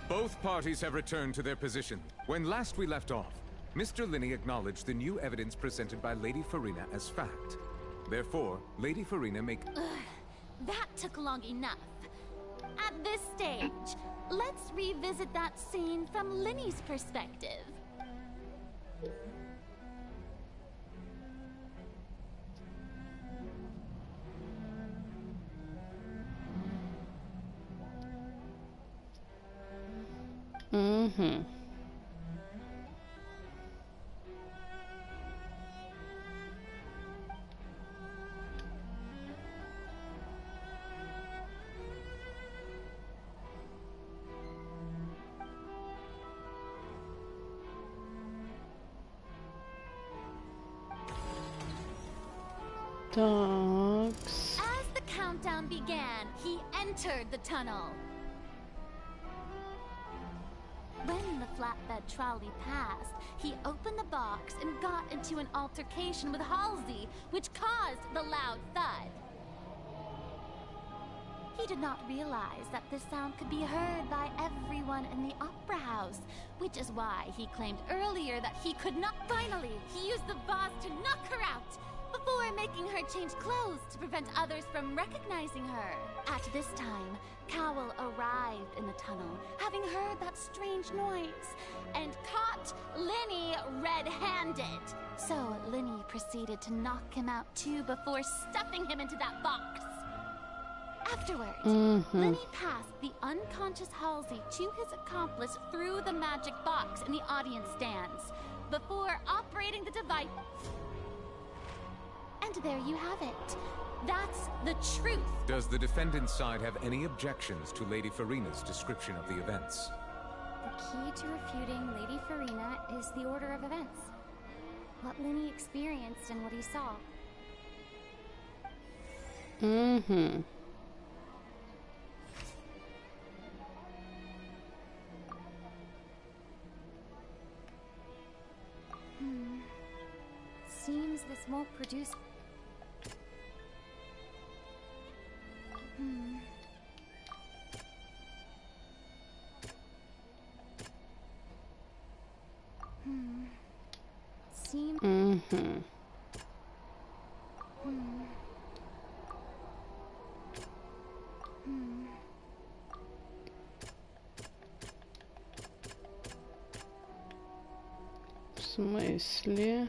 Both parties have returned to their position. When last we left off, Mr. Linney acknowledged the new evidence presented by Lady Farina as fact. Therefore, Lady Farina That took long enough. At this stage, let's revisit that scene from Linney's perspective. As the countdown began, he entered the tunnel. When the flatbed trolley passed, he opened the box and got into an altercation with Halsey, which caused the loud thud. He did not realize that this sound could be heard by everyone in the opera house, which is why he claimed earlier that he could not. Finally, he used the vase to knock her out, before making her change clothes to prevent others from recognizing her. At this time, Cowell arrived in the tunnel, having heard that strange noise, and caught Linney red-handed. So Linney proceeded to knock him out too before stuffing him into that box. Afterward, Linney passed the unconscious Halsey to his accomplice through the magic box in the audience stands, before operating the device. And there you have it. That's the truth. Does the defendant's side have any objections to Lady Farina's description of the events? The key to refuting Lady Farina is the order of events. What Linney experienced and what he saw. Seems this won't produce... Seems... В смысле?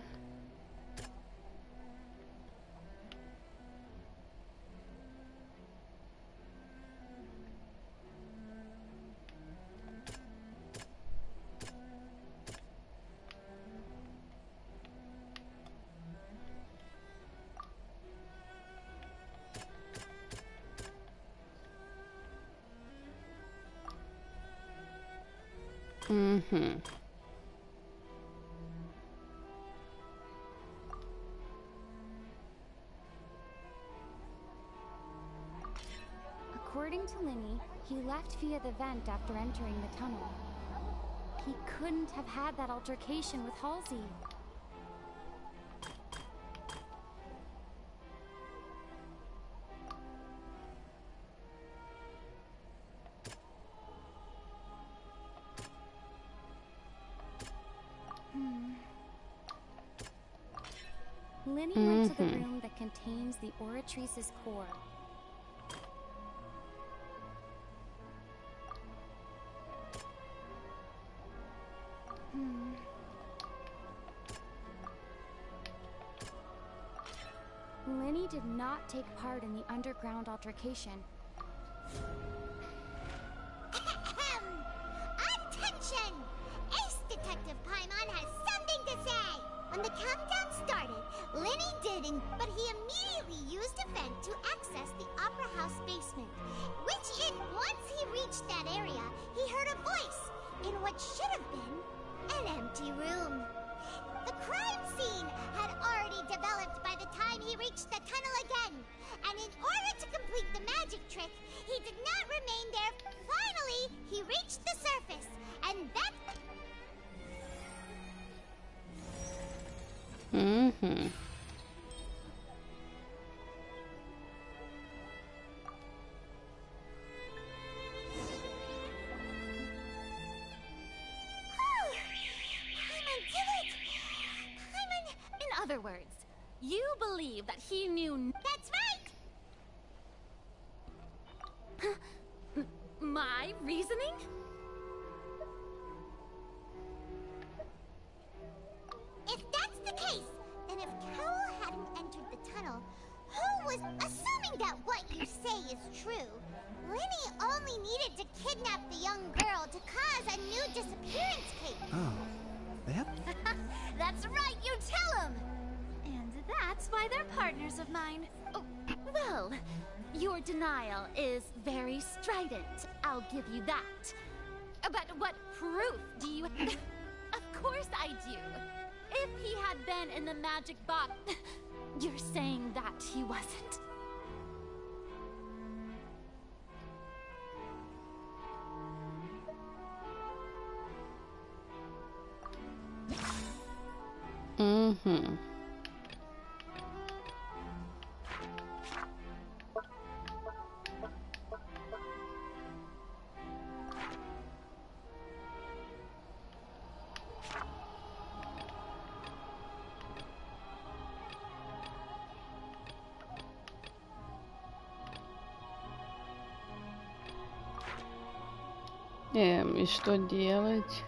According to Linney, he left via the vent after entering the tunnel. He couldn't have had that altercation with Halsey. Lenny went to the room that contains the Oratrice's core. Lenny did not take part in the underground altercation. Attention! Ace Detective Paimon has something to say! When the countdown started, Lenny didn't, but he immediately used a vent to access the Opera House basement, once he reached that area, he heard a voice in what should have been an empty room. The crime scene had already developed by the time he reached the tunnel again, and in order to complete the magic trick, he did not remain there. Finally, he reached the surface, and that... In other words, you believe that he knew... That's right! My reasoning? If that's the case, then if Cowell hadn't entered the tunnel, who was... Assuming that what you say is true, Lenny only needed to kidnap the young girl to cause a new disappearance case. Oh, that? That's right, you tell him! And that's why they're partners of mine. Oh, well, your denial is very strident, I'll give you that. But what proof do you... Of course I do. If he had been in the magic box... You're saying that he wasn't. И что делать?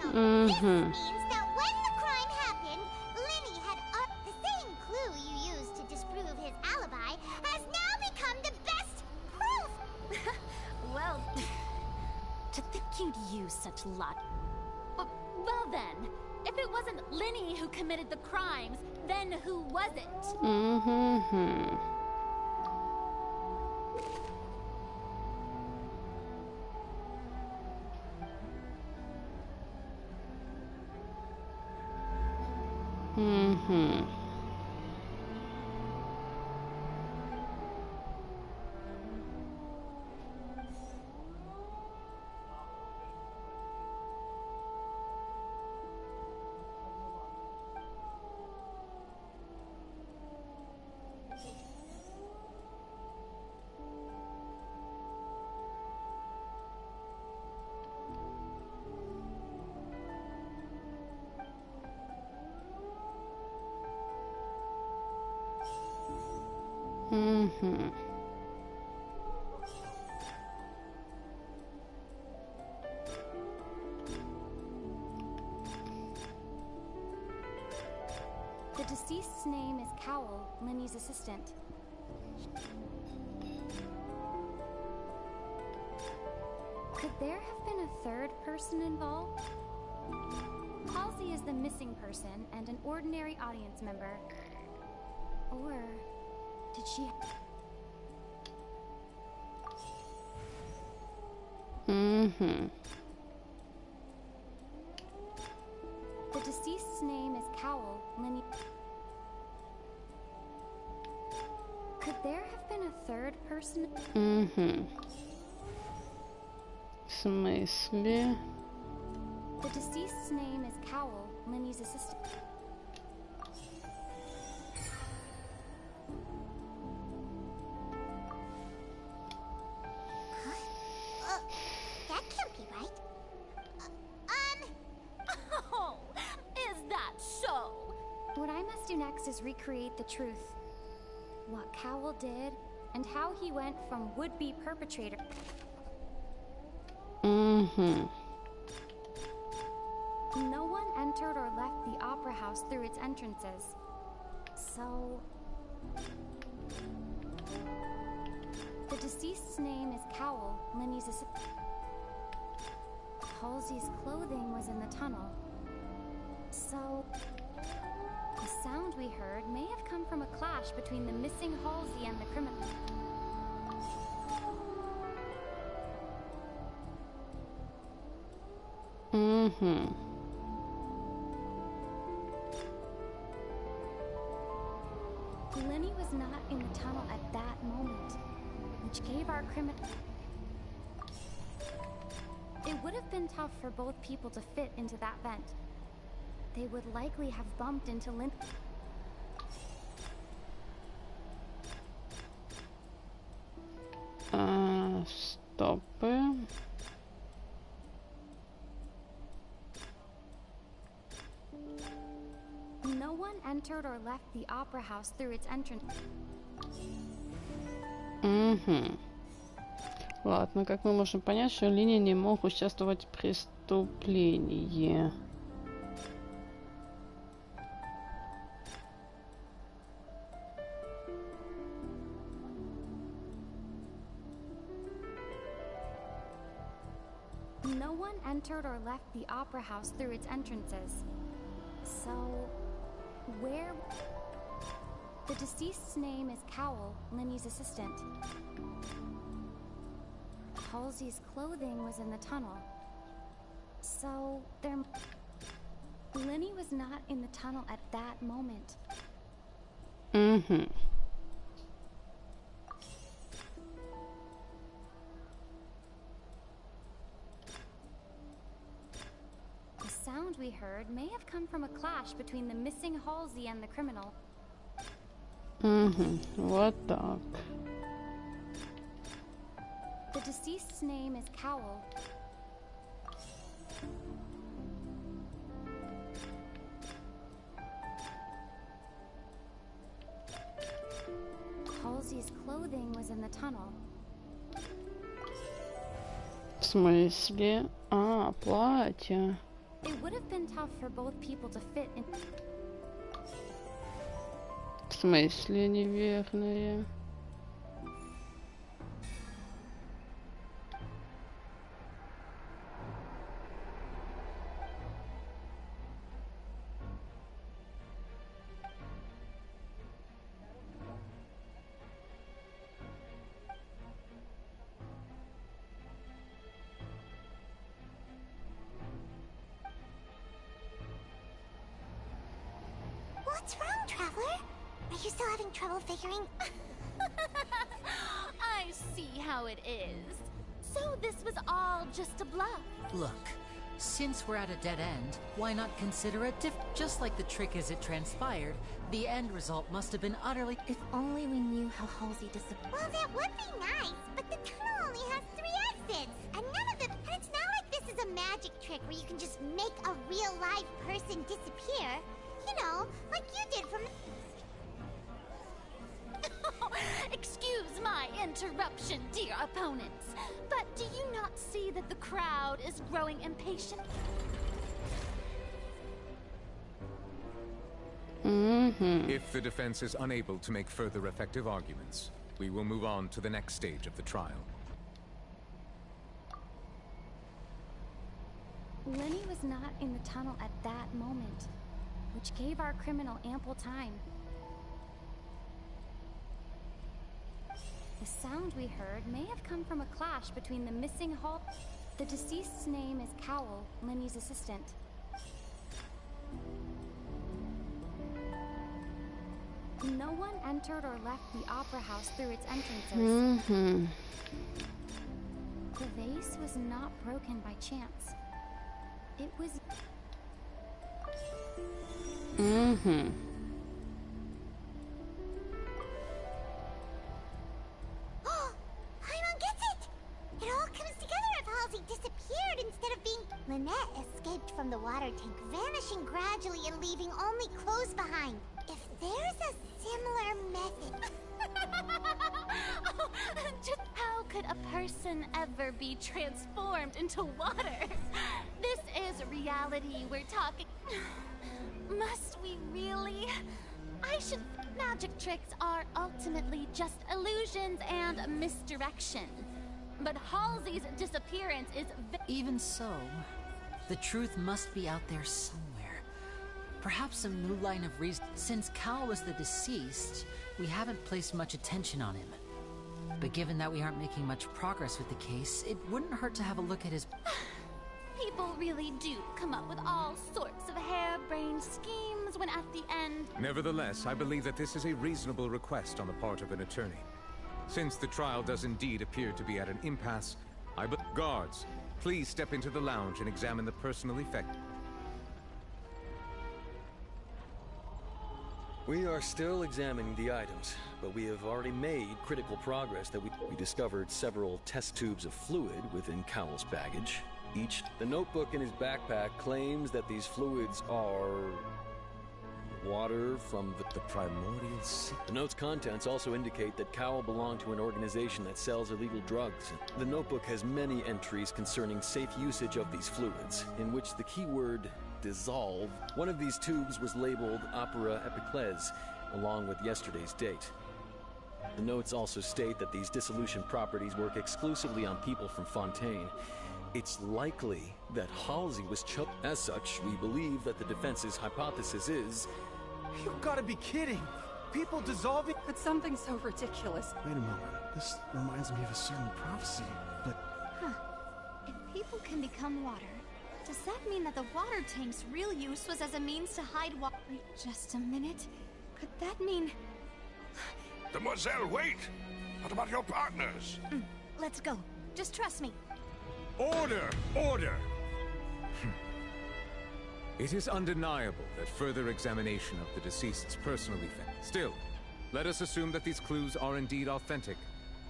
This means that when the crime happened, Lenny had the same clue you used to disprove his alibi has now become the best proof. Well, to think you'd use such luck. Well then, if it wasn't Lenny who committed the crimes, then who was it? The deceased's name is Cowell, Linny's assistant. Could there have been a third person involved? Halsey is the missing person and an ordinary audience member. Or did she... The deceased's name is Cowell, Linny... Could there have been a third person? В смысле? The deceased's name is Cowell, Linny's assistant. That can't be right. Oh, is that so? What I must do next is recreate the truth. What Cowell did, and how he went from would-be perpetrator. No one entered or left the opera house through its entrances. So... The deceased's name is Cowell, Linny's assistant. Halsey's clothing was in the tunnel. So... The sound we heard may have come from a clash between the missing Halsey and the criminal. Lenny was not in the tunnel at that moment, which gave our criminal... It would have been tough for both people to fit into that vent. They would likely have bumped into Lynn. Stop. No one entered or left the opera house through its entrance. Ладно, как мы можем понять, что Линия не мог участвовать в преступлении? No one entered or left the opera house through its entrances. So, where... The deceased's name is Cowell, Linny's assistant. Halsey's clothing was in the tunnel. So, there... Linny was not in the tunnel at that moment. The sound we heard may have come from a clash between the missing Halsey and the criminal. Вот так. The deceased's name is Cowell. Halsey's clothing was in the tunnel. В смысле? Платье. It would have been tough for both people to fit in. В смысле неверное? What's wrong, Traveler? Are you still having trouble figuring? I see how it is. So this was all just a bluff. Look, since we're at a dead end, why not consider a just like the trick as it transpired, the end result must have been utterly... If only we knew how Halsey disappeared. Well, that would be nice, but the tunnel only has 3 exits, and none of them... And it's not like this is a magic trick where you can just make a real live person disappear. You know, like you did from... Excuse my interruption, dear opponents, but do you not see that the crowd is growing impatient? If the defense is unable to make further effective arguments, we will move on to the next stage of the trial. Lenny was not in the tunnel at that moment, which gave our criminal ample time. The sound we heard may have come from a clash between the missing Hall. The deceased's name is Cowell, Lenny's assistant. No one entered or left the opera house through its entrances. The vase was not broken by chance. It was... Paimon gets it! It all comes together if Halsey disappeared instead of being... Lynette escaped from the water tank, vanishing gradually and leaving only clothes behind. If there's a similar method... Oh, just how could a person ever be transformed into water? This is reality we're talking... Must we really? I should... Magic tricks are ultimately just illusions and misdirection. But Halsey's disappearance is... Even so, the truth must be out there somewhere. Perhaps some new line of reason. Since Cal was the deceased, we haven't placed much attention on him. But given that we aren't making much progress with the case, it wouldn't hurt to have a look at his... People really do come up with all sorts of harebrained schemes when at the end... Nevertheless, I believe that this is a reasonable request on the part of an attorney. Since the trial does indeed appear to be at an impasse, Guards, please step into the lounge and examine the personal effect. We are still examining the items, but we have already made critical progress that we discovered several test tubes of fluid within Cowell's baggage. The notebook in his backpack claims that these fluids are... water from the primordial sea. The note's contents also indicate that Cowell belonged to an organization that sells illegal drugs. The notebook has many entries concerning safe usage of these fluids, in which the keyword dissolve. One of these tubes was labeled Opera Epiclese, along with yesterday's date. The notes also state that these dissolution properties work exclusively on people from Fontaine. It's likely that Halsey was As such, we believe that the defense's hypothesis is... You've got to be kidding! People dissolving... It's something so ridiculous. Wait a moment. This reminds me of a certain prophecy, but... Huh. If people can become water, does that mean that the water tank's real use was as a means to hide water? Just a minute. Could that mean... Demoiselle, wait! What about your partners? Let's go. Just trust me. Order! Order! It is undeniable that further examination of the deceased's personal effect. Still, let us assume that these clues are indeed authentic,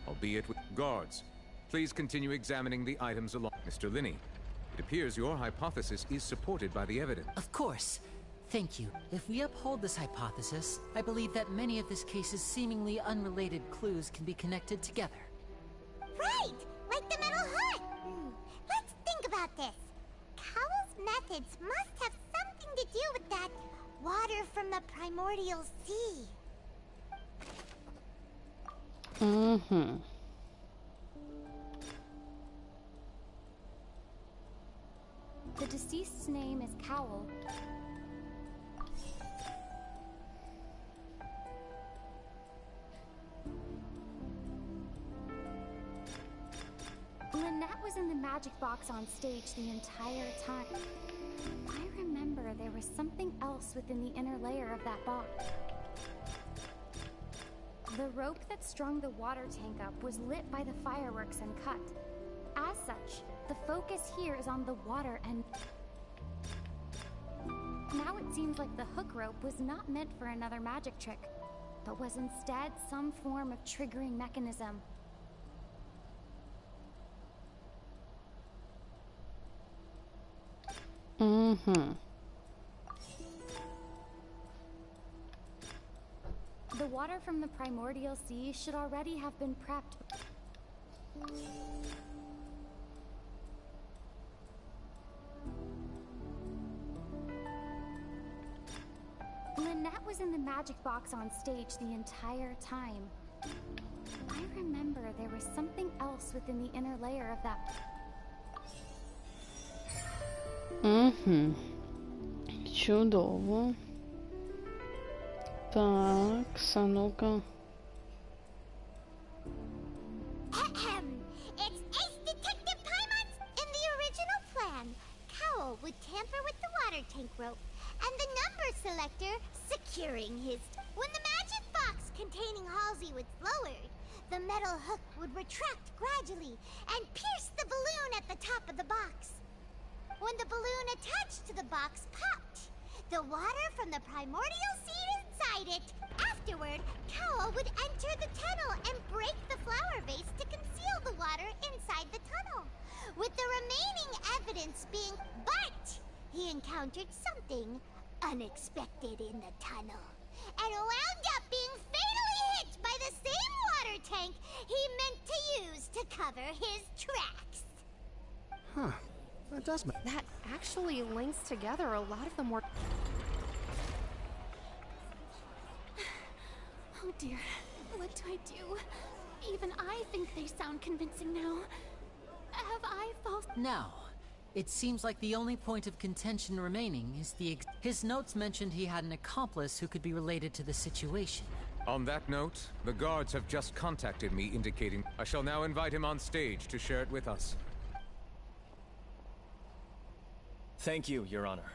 albeit with... Guards, please continue examining the items along... Mr. Linney, it appears your hypothesis is supported by the evidence. Of course. Thank you. If we uphold this hypothesis, I believe that many of this case's seemingly unrelated clues can be connected together. Right! Like the metal hut! Let's think about this. Cowell's methods must have something to do with that water from the primordial sea. The deceased's name is Cowell. Lynette was in the magic box on stage the entire time. I remember there was something else within the inner layer of that box. The rope that strung the water tank up was lit by the fireworks and cut. As such, the focus here is on the water and... Now it seems like the hook rope was not meant for another magic trick, but was instead some form of triggering mechanism. The water from the primordial sea should already have been prepped. Lynette That was in the magic box on stage the entire time. I remember there was something else within the inner layer of that. Чудово. Так, а ну-ка. It's Ace Detective Paimons! In the original plan, Cowl would tamper with the water tank rope and the number selector securing his... When the magic box containing Halsey was lowered, the metal hook would retract gradually and pierce the balloon at the top of the box. When the balloon attached to the box popped, the water from the primordial seed inside it. Afterward, Cowl would enter the tunnel and break the flower vase to conceal the water inside the tunnel, with the remaining evidence being... But he encountered something unexpected in the tunnel, and wound up being fatally hit by the same water tank he meant to use to cover his tracks. Huh. That does make... That actually links together a lot of the more... Oh dear, what do I do? Even I think they sound convincing now. Have I false... Now, it seems like the only point of contention remaining is his notes mentioned he had an accomplice who could be related to the situation. On that note, the guards have just contacted me indicating I shall now invite him on stage to share it with us. Thank you, Your Honor.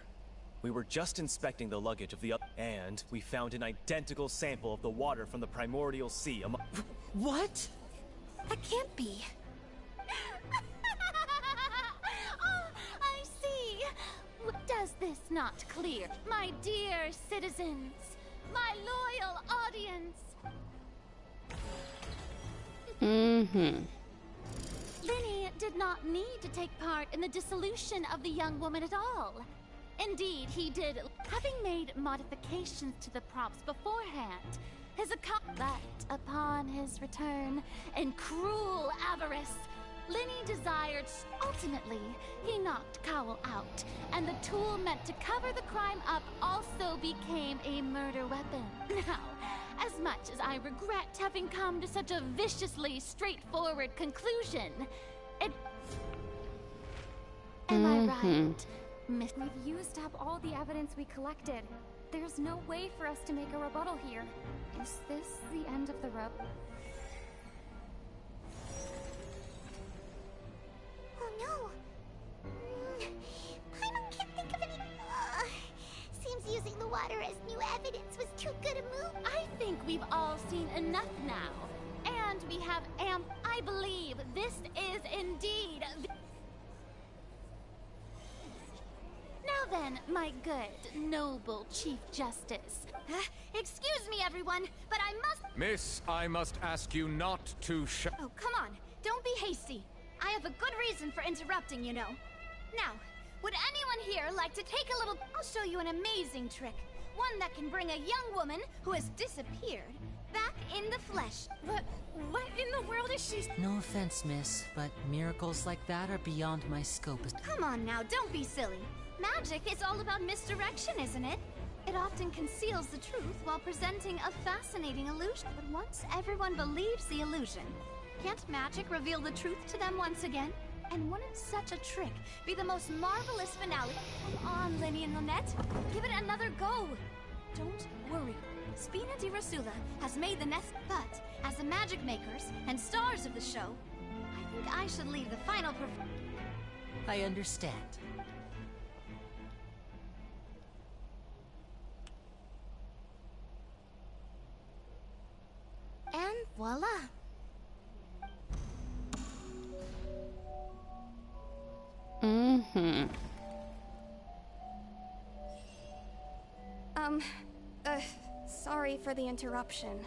We were just inspecting the luggage of the and we found an identical sample of the water from the primordial sea among... What? That can't be. Oh, I see. Does this not clear? My dear citizens, my loyal audience. Lenny did not need to take part in the dissolution of the young woman at all. Indeed, he did, having made modifications to the props beforehand. But upon his return, in cruel avarice, Lenny desired... Ultimately, he knocked Cowl out, and the tool meant to cover the crime up also became a murder weapon. Now, as much as I regret having come to such a viciously straightforward conclusion, am I right? We've used up all the evidence we collected. There's no way for us to make a rebuttal here. Is this the end of the rope? Oh no! Paimon can't think of any... seems using the water as new evidence was too good a move. I think we've all seen enough now. And we have I believe this is indeed... Now then, my good, noble Chief Justice. Excuse me, everyone, but I must... Miss, I must ask you not to Oh, come on. Don't be hasty. I have a good reason for interrupting, you know. Now, would anyone here like to take a little... I'll show you an amazing trick. One that can bring a young woman who has disappeared back in the flesh. What in the world is she... No offense, miss, but miracles like that are beyond my scope. Come on now, don't be silly. Magic is all about misdirection, isn't it? It often conceals the truth while presenting a fascinating illusion. But once everyone believes the illusion, can't magic reveal the truth to them once again? And wouldn't such a trick be the most marvelous finale? Come on, Lenny and Lynette. Give it another go. Don't worry. Spina di Rosula has made the nest, but as the magic makers and stars of the show, I think I should leave the final I understand. And voila. Sorry for the interruption.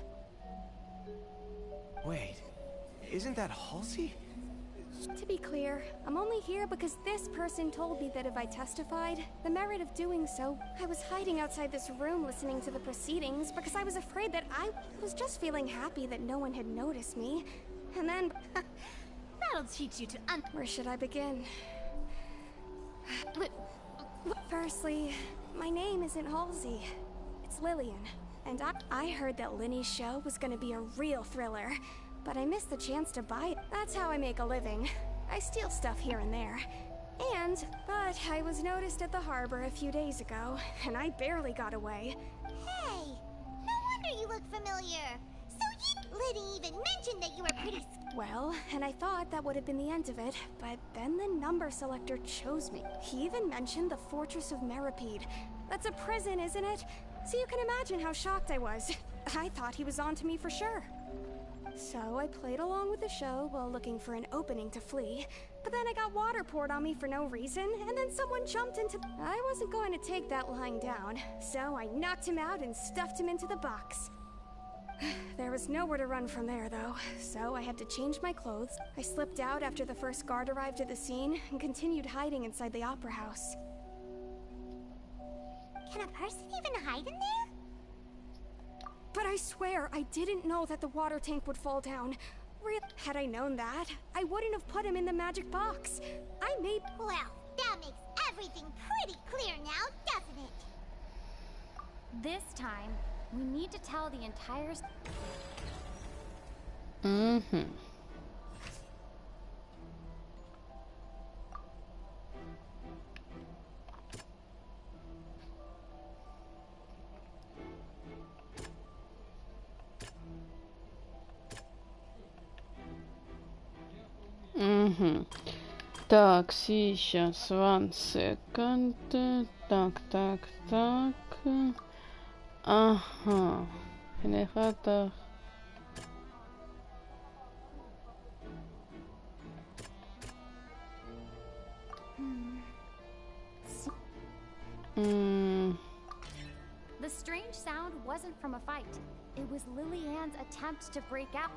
Wait, isn't that Halsey? To be clear, I'm only here because this person told me that if I testified, the merit of doing so, I was hiding outside this room listening to the proceedings because I was afraid that I was just feeling happy that no one had noticed me. And then... That'll teach you to Where should I begin? Firstly, my name isn't Halsey. It's Lillian, and I heard that Linny's show was gonna be a real thriller, but I missed the chance to buy it. That's how I make a living. I steal stuff here and there. But I was noticed at the harbor a few days ago, and I barely got away. Hey, no wonder you look familiar. Liddy even mentioned that you were pretty... Well, and I thought that would have been the end of it, but then the number selector chose me. He even mentioned the Fortress of Meripede. That's a prison, isn't it? So you can imagine how shocked I was. I thought he was on to me for sure. So I played along with the show while looking for an opening to flee, but then I got water poured on me for no reason, and then someone jumped into... I wasn't going to take that lying down, so I knocked him out and stuffed him into the box. There was nowhere to run from there, though, so I had to change my clothes. I slipped out after the first guard arrived at the scene and continued hiding inside the opera house. Can a person even hide in there? But I swear, I didn't know that the water tank would fall down. Had I known that, I wouldn't have put him in the magic box. Well, that makes everything pretty clear now, doesn't it? This time, we need to tell the entire... Так, сейчас, 1 second. Так. Ага. Генератор. The strange sound wasn't from a fight. It was Lillian's attempt to break out.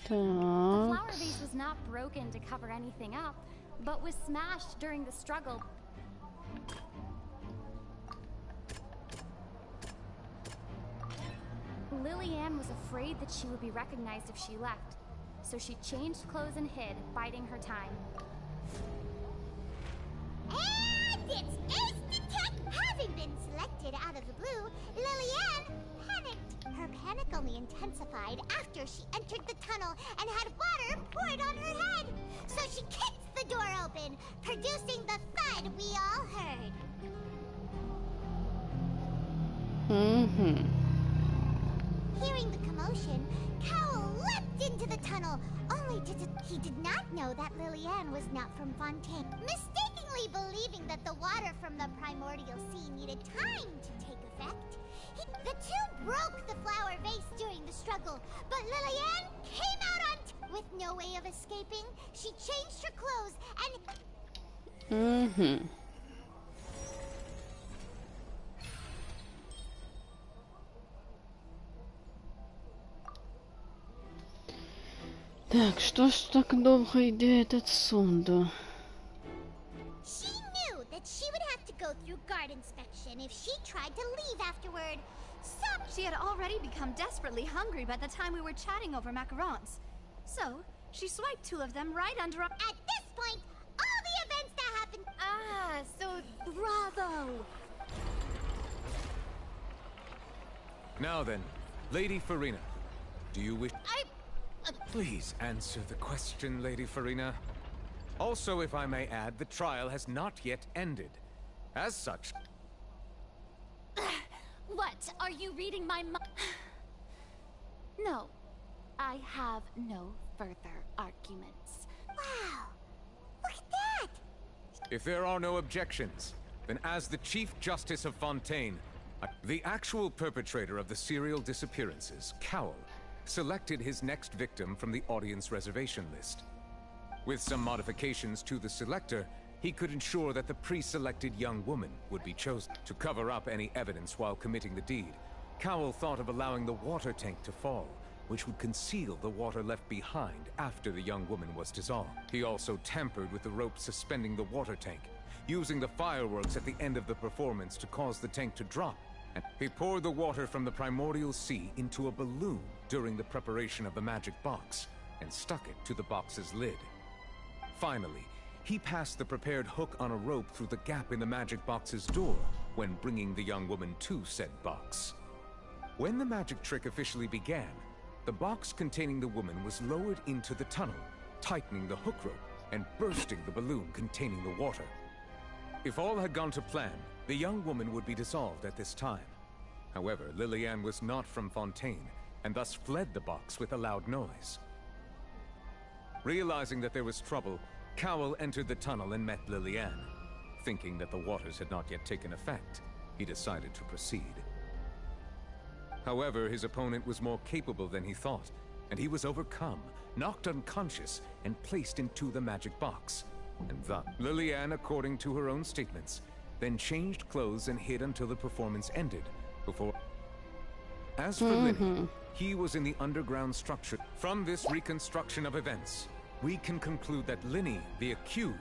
The flower vase was not broken to cover anything up, but was smashed during the struggle. Lillian was afraid that she would be recognized if she left, so she changed clothes and hid, biding her time. And it's instant! Having been selected out of the blue, Lillian panicked. Her panic only intensified after she entered the tunnel and had water poured on her head. So she kicked the door open, producing the thud we all heard. Hearing the commotion, Cowell leapt into the tunnel, only to... He did not know that Lillian was not from Fontaine. Mistakenly believing that the water from the primordial sea needed time to take effect, the two broke the flower vase during the struggle, but Lillian came out on with no way of escaping. She changed her clothes and... Так, что ж так долго идет отсюда? She knew that she would have to go through guard inspection if she tried to leave afterward. So she had already become desperately hungry by the time we were chatting over macarons. So she swiped 2 of them right under. At this point, all the events that happened. So bravo. Now then, Lady Farina, do you wish... Please answer the question, Lady Farina. Also, if I may add, the trial has not yet ended. As such... What? Are you reading my No. I have no further arguments. Wow. Look at that! If there are no objections, then as the Chief Justice of Fontaine, the actual perpetrator of the serial disappearances, Cowell, selected his next victim from the audience reservation list. With some modifications to the selector, he could ensure that the pre-selected young woman would be chosen. To cover up any evidence while committing the deed, Cowell thought of allowing the water tank to fall, which would conceal the water left behind after the young woman was dissolved. He also tampered with the rope suspending the water tank. using the fireworks at the end of the performance to cause the tank to drop. And he poured the water from the primordial sea into a balloon during the preparation of the magic box and stuck it to the box's lid. Finally, he passed the prepared hook on a rope through the gap in the magic box's door when bringing the young woman to said box. When the magic trick officially began, the box containing the woman was lowered into the tunnel, tightening the hook rope and bursting the balloon containing the water. If all had gone to plan, the young woman would be dissolved at this time. However, Lillian was not from Fontaine, and thus fled the box with a loud noise. Realizing that there was trouble, Cowell entered the tunnel and met Lillian. Thinking that the waters had not yet taken effect, he decided to proceed. However, his opponent was more capable than he thought, and he was overcome, knocked unconscious, and placed into the magic box. And thus, Lillian, according to her own statements, then changed clothes and hid until the performance ended, before... As for Linny, he was in the underground structure. From this reconstruction of events, we can conclude that Linny, the accused...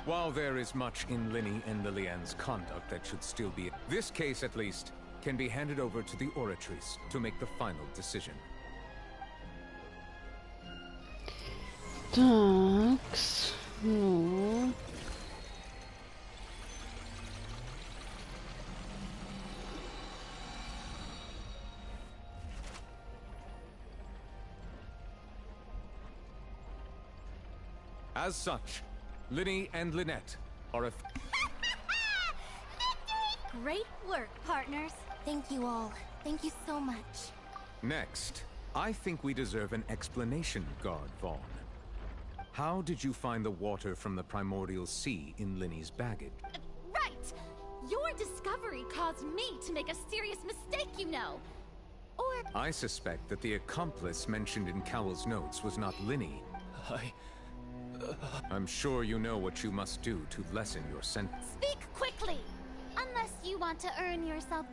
While there is much in Linny and Lillian's conduct that should still be... This case, at least, can be handed over to the Oratrice to make the final decision. Такс, ну... As such, Linny and Lynette are a... Great work, partners. Thank you all. Thank you so much. Next, I think we deserve an explanation, Guard Vaughn. How did you find the water from the primordial sea in Linny's baggage? Right! Your discovery caused me to make a serious mistake, you know. Or... I suspect that the accomplice mentioned in Cowell's notes was not Linny. I'm sure you know what you must do to lessen your sentence. Speak quickly! Unless you want to earn yourself...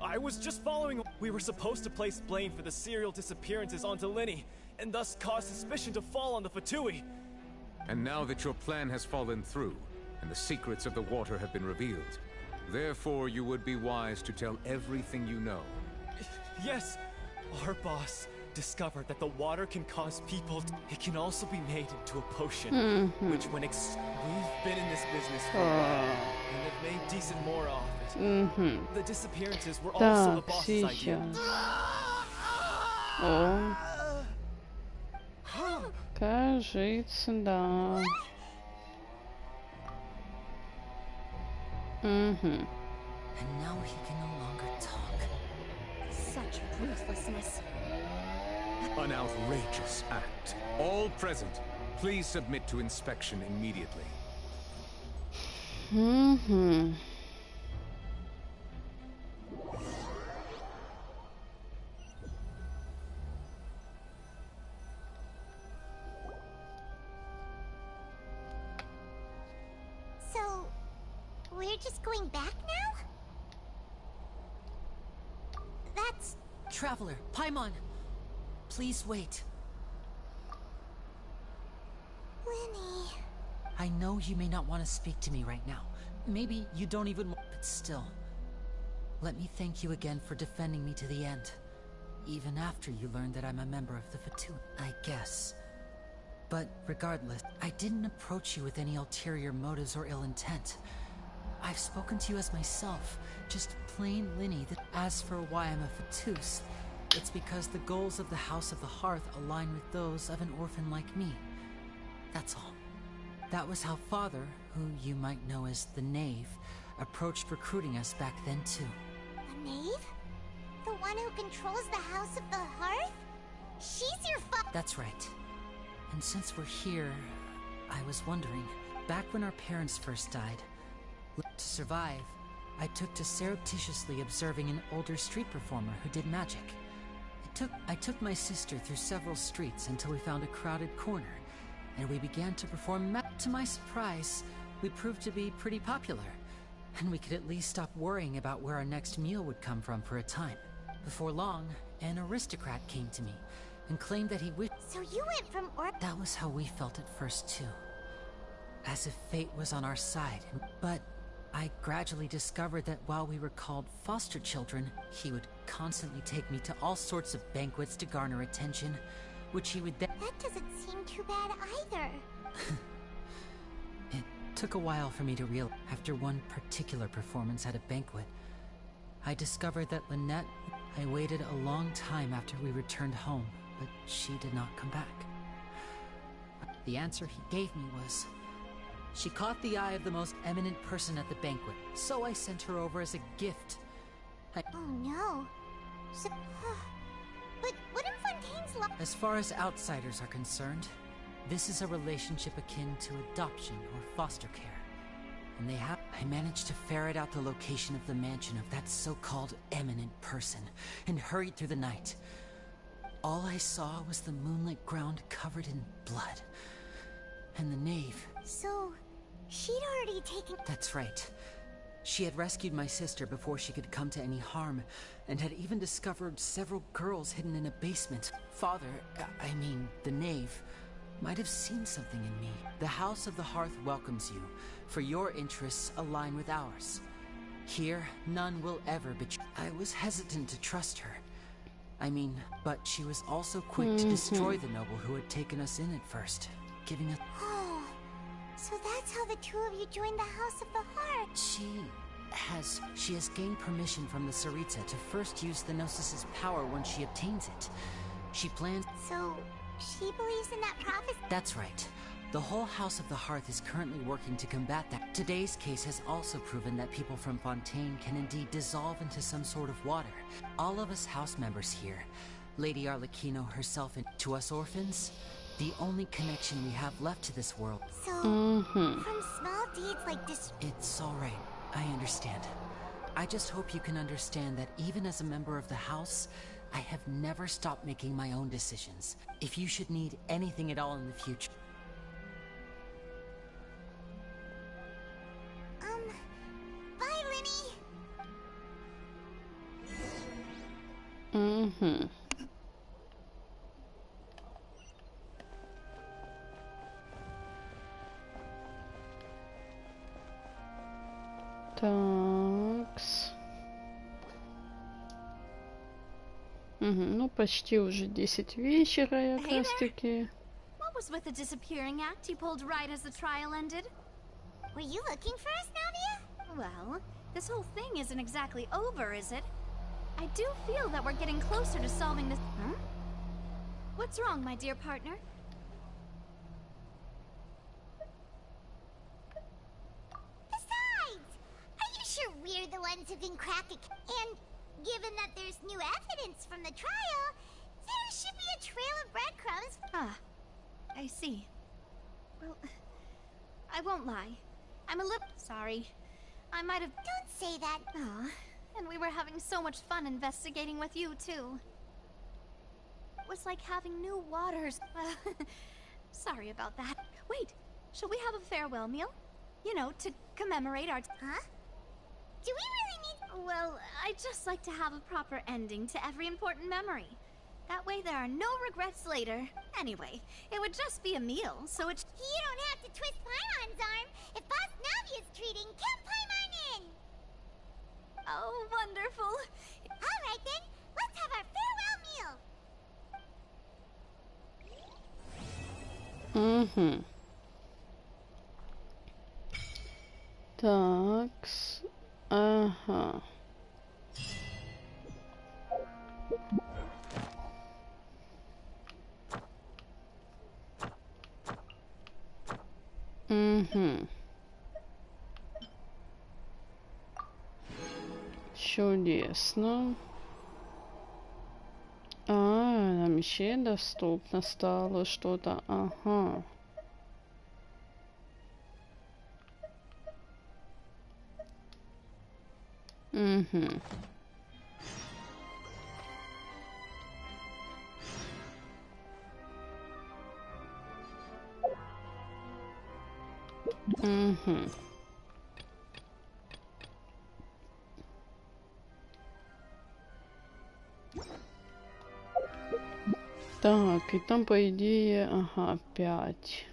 I was just following... We were supposed to place blame for the serial disappearances onto Linny, and thus cause suspicion to fall on the Fatui. And now that your plan has fallen through, and the secrets of the water have been revealed, therefore you would be wise to tell everything you know. Yes, our boss discovered that the water can cause people it can also be made into a potion, which when we've been in this business for a while, and have made decent more of it. The disappearances were also the boss's idea. О, кажется, да. And now he can no longer talk. Such ruthlessness. An outrageous act. All present, please submit to inspection immediately. So, we're just going back now? That's... Traveler, Paimon! Please wait. Linny... I know you may not want to speak to me right now. Maybe you don't even want... But still, let me thank you again for defending me to the end. Even after you learned that I'm a member of the Fatui, I guess. But regardless, I didn't approach you with any ulterior motives or ill intent. I've spoken to you as myself, just plain Linny. That as for why I'm a Fatus, it's because the goals of the House of the Hearth align with those of an orphan like me. That's all. That was how Father, who you might know as the Knave, approached recruiting us back then too. The Knave? The one who controls the House of the Hearth? She's your That's right. And since we're here, I was wondering, back when our parents first died, to survive, I took to surreptitiously observing an older street performer who did magic. I took my sister through several streets until we found a crowded corner, and we began to perform To my surprise, we proved to be pretty popular, and we could at least stop worrying about where our next meal would come from for a time. Before long, an aristocrat came to me and claimed that he wished... So you went from That was how we felt at first too. as if fate was on our side. But I gradually discovered that while we were called foster children, he would constantly take me to all sorts of banquets to garner attention, which he would then... That doesn't seem too bad either. It took a while for me to realize. After one particular performance at a banquet, I discovered that Lynette... I waited a long time after we returned home, but she did not come back. The answer he gave me was, she caught the eye of the most eminent person at the banquet, so I sent her over as a gift. Oh no. So, but what in Fontaine's life? As far as outsiders are concerned, this is a relationship akin to adoption or foster care. And I managed to ferret out the location of the mansion of that so-called eminent person, and hurried through the night. All I saw was the moonlit ground covered in blood. And the nave. So, she'd already taken... That's right. She had rescued my sister before she could come to any harm, and had even discovered several girls hidden in a basement. The knave, might have seen something in me. The House of the Hearth welcomes you, for your interests align with ours. Here, none will ever betray. I was hesitant to trust her. But she was also quick to destroy the noble who had taken us in at first, giving us... Oh, so that's how the two of you joined the House of the Heart. She has gained permission from the Tsaritsa to first use the Gnosis's power when she obtains it. She plans... So, she believes in that prophecy? That's right. The whole House of the Hearth is currently working to combat that. Today's case has also proven that people from Fontaine can indeed dissolve into some sort of water. All of us house members here, Lady Arlecchino herself, and to us orphans, the only connection we have left to this world. So, from small deeds like this... It's alright. I understand. I just hope you can understand that even as a member of the House, I have never stopped making my own decisions. If you should need anything at all in the future... Bye, Linny! Такс. Ну, почти уже 10 вечера, как раз таки. What was with the disappearing act you pulled right as the trial ended? Were you looking for us, Navia? Well, this whole thing isn't exactly over, is it? I do feel that we're getting closer to solving this... Huh? What's wrong, my dear partner? Besides, are you sure we're the ones who can crack it? And given that there's new evidence from the trial, there should be a trail of breadcrumbs. Ah, I see. Well, I won't lie. I'm a little sorry. I might have... Don't say that. Aw, and we were having so much fun investigating with you, too. It was like having new waters. Sorry about that. Wait, shall we have a farewell meal? You know, to commemorate our... Huh? Do we really need... Well, I'd just like to have a proper ending to every important memory. That way there are no regrets later. Anyway, it would just be a meal, so it's... You don't have to twist Paimon's arm. If Boss Navia's treating, count Paimon in! Oh, wonderful. Alright then, let's have our farewell meal! Такс. Ага. Чудесно. Нам еще доступно стало что-то. Ага. Так, и там, по идее, ага, 5.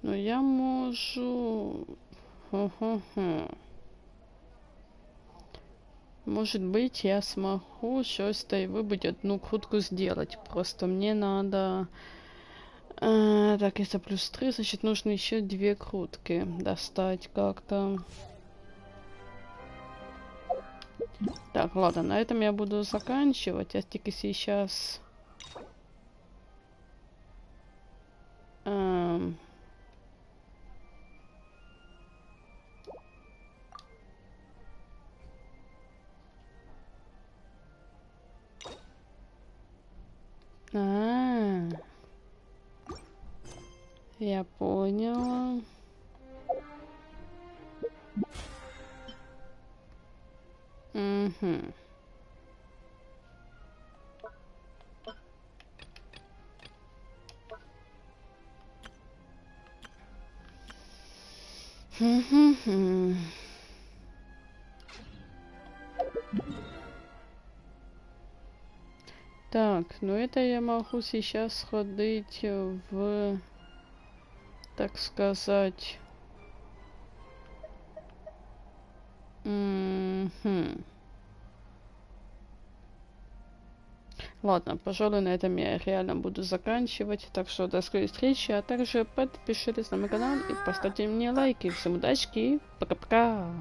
Но я можу... Может быть, я смогу щось та й вибить одну крутку сделать. Просто мне надо... так, это плюс 3, значит, нужно еще 2 крутки достать как-то. Так, ладно, на этом я буду заканчивать. Я таки сейчас... Я поняла. Угу. Так, ну это я могу сейчас сходить в, так сказать, ладно, пожалуй, на этом я реально буду заканчивать. Так что до скорой встречи, а также подпишитесь на мой канал и поставьте мне лайки. Всем удачи и пока-пока!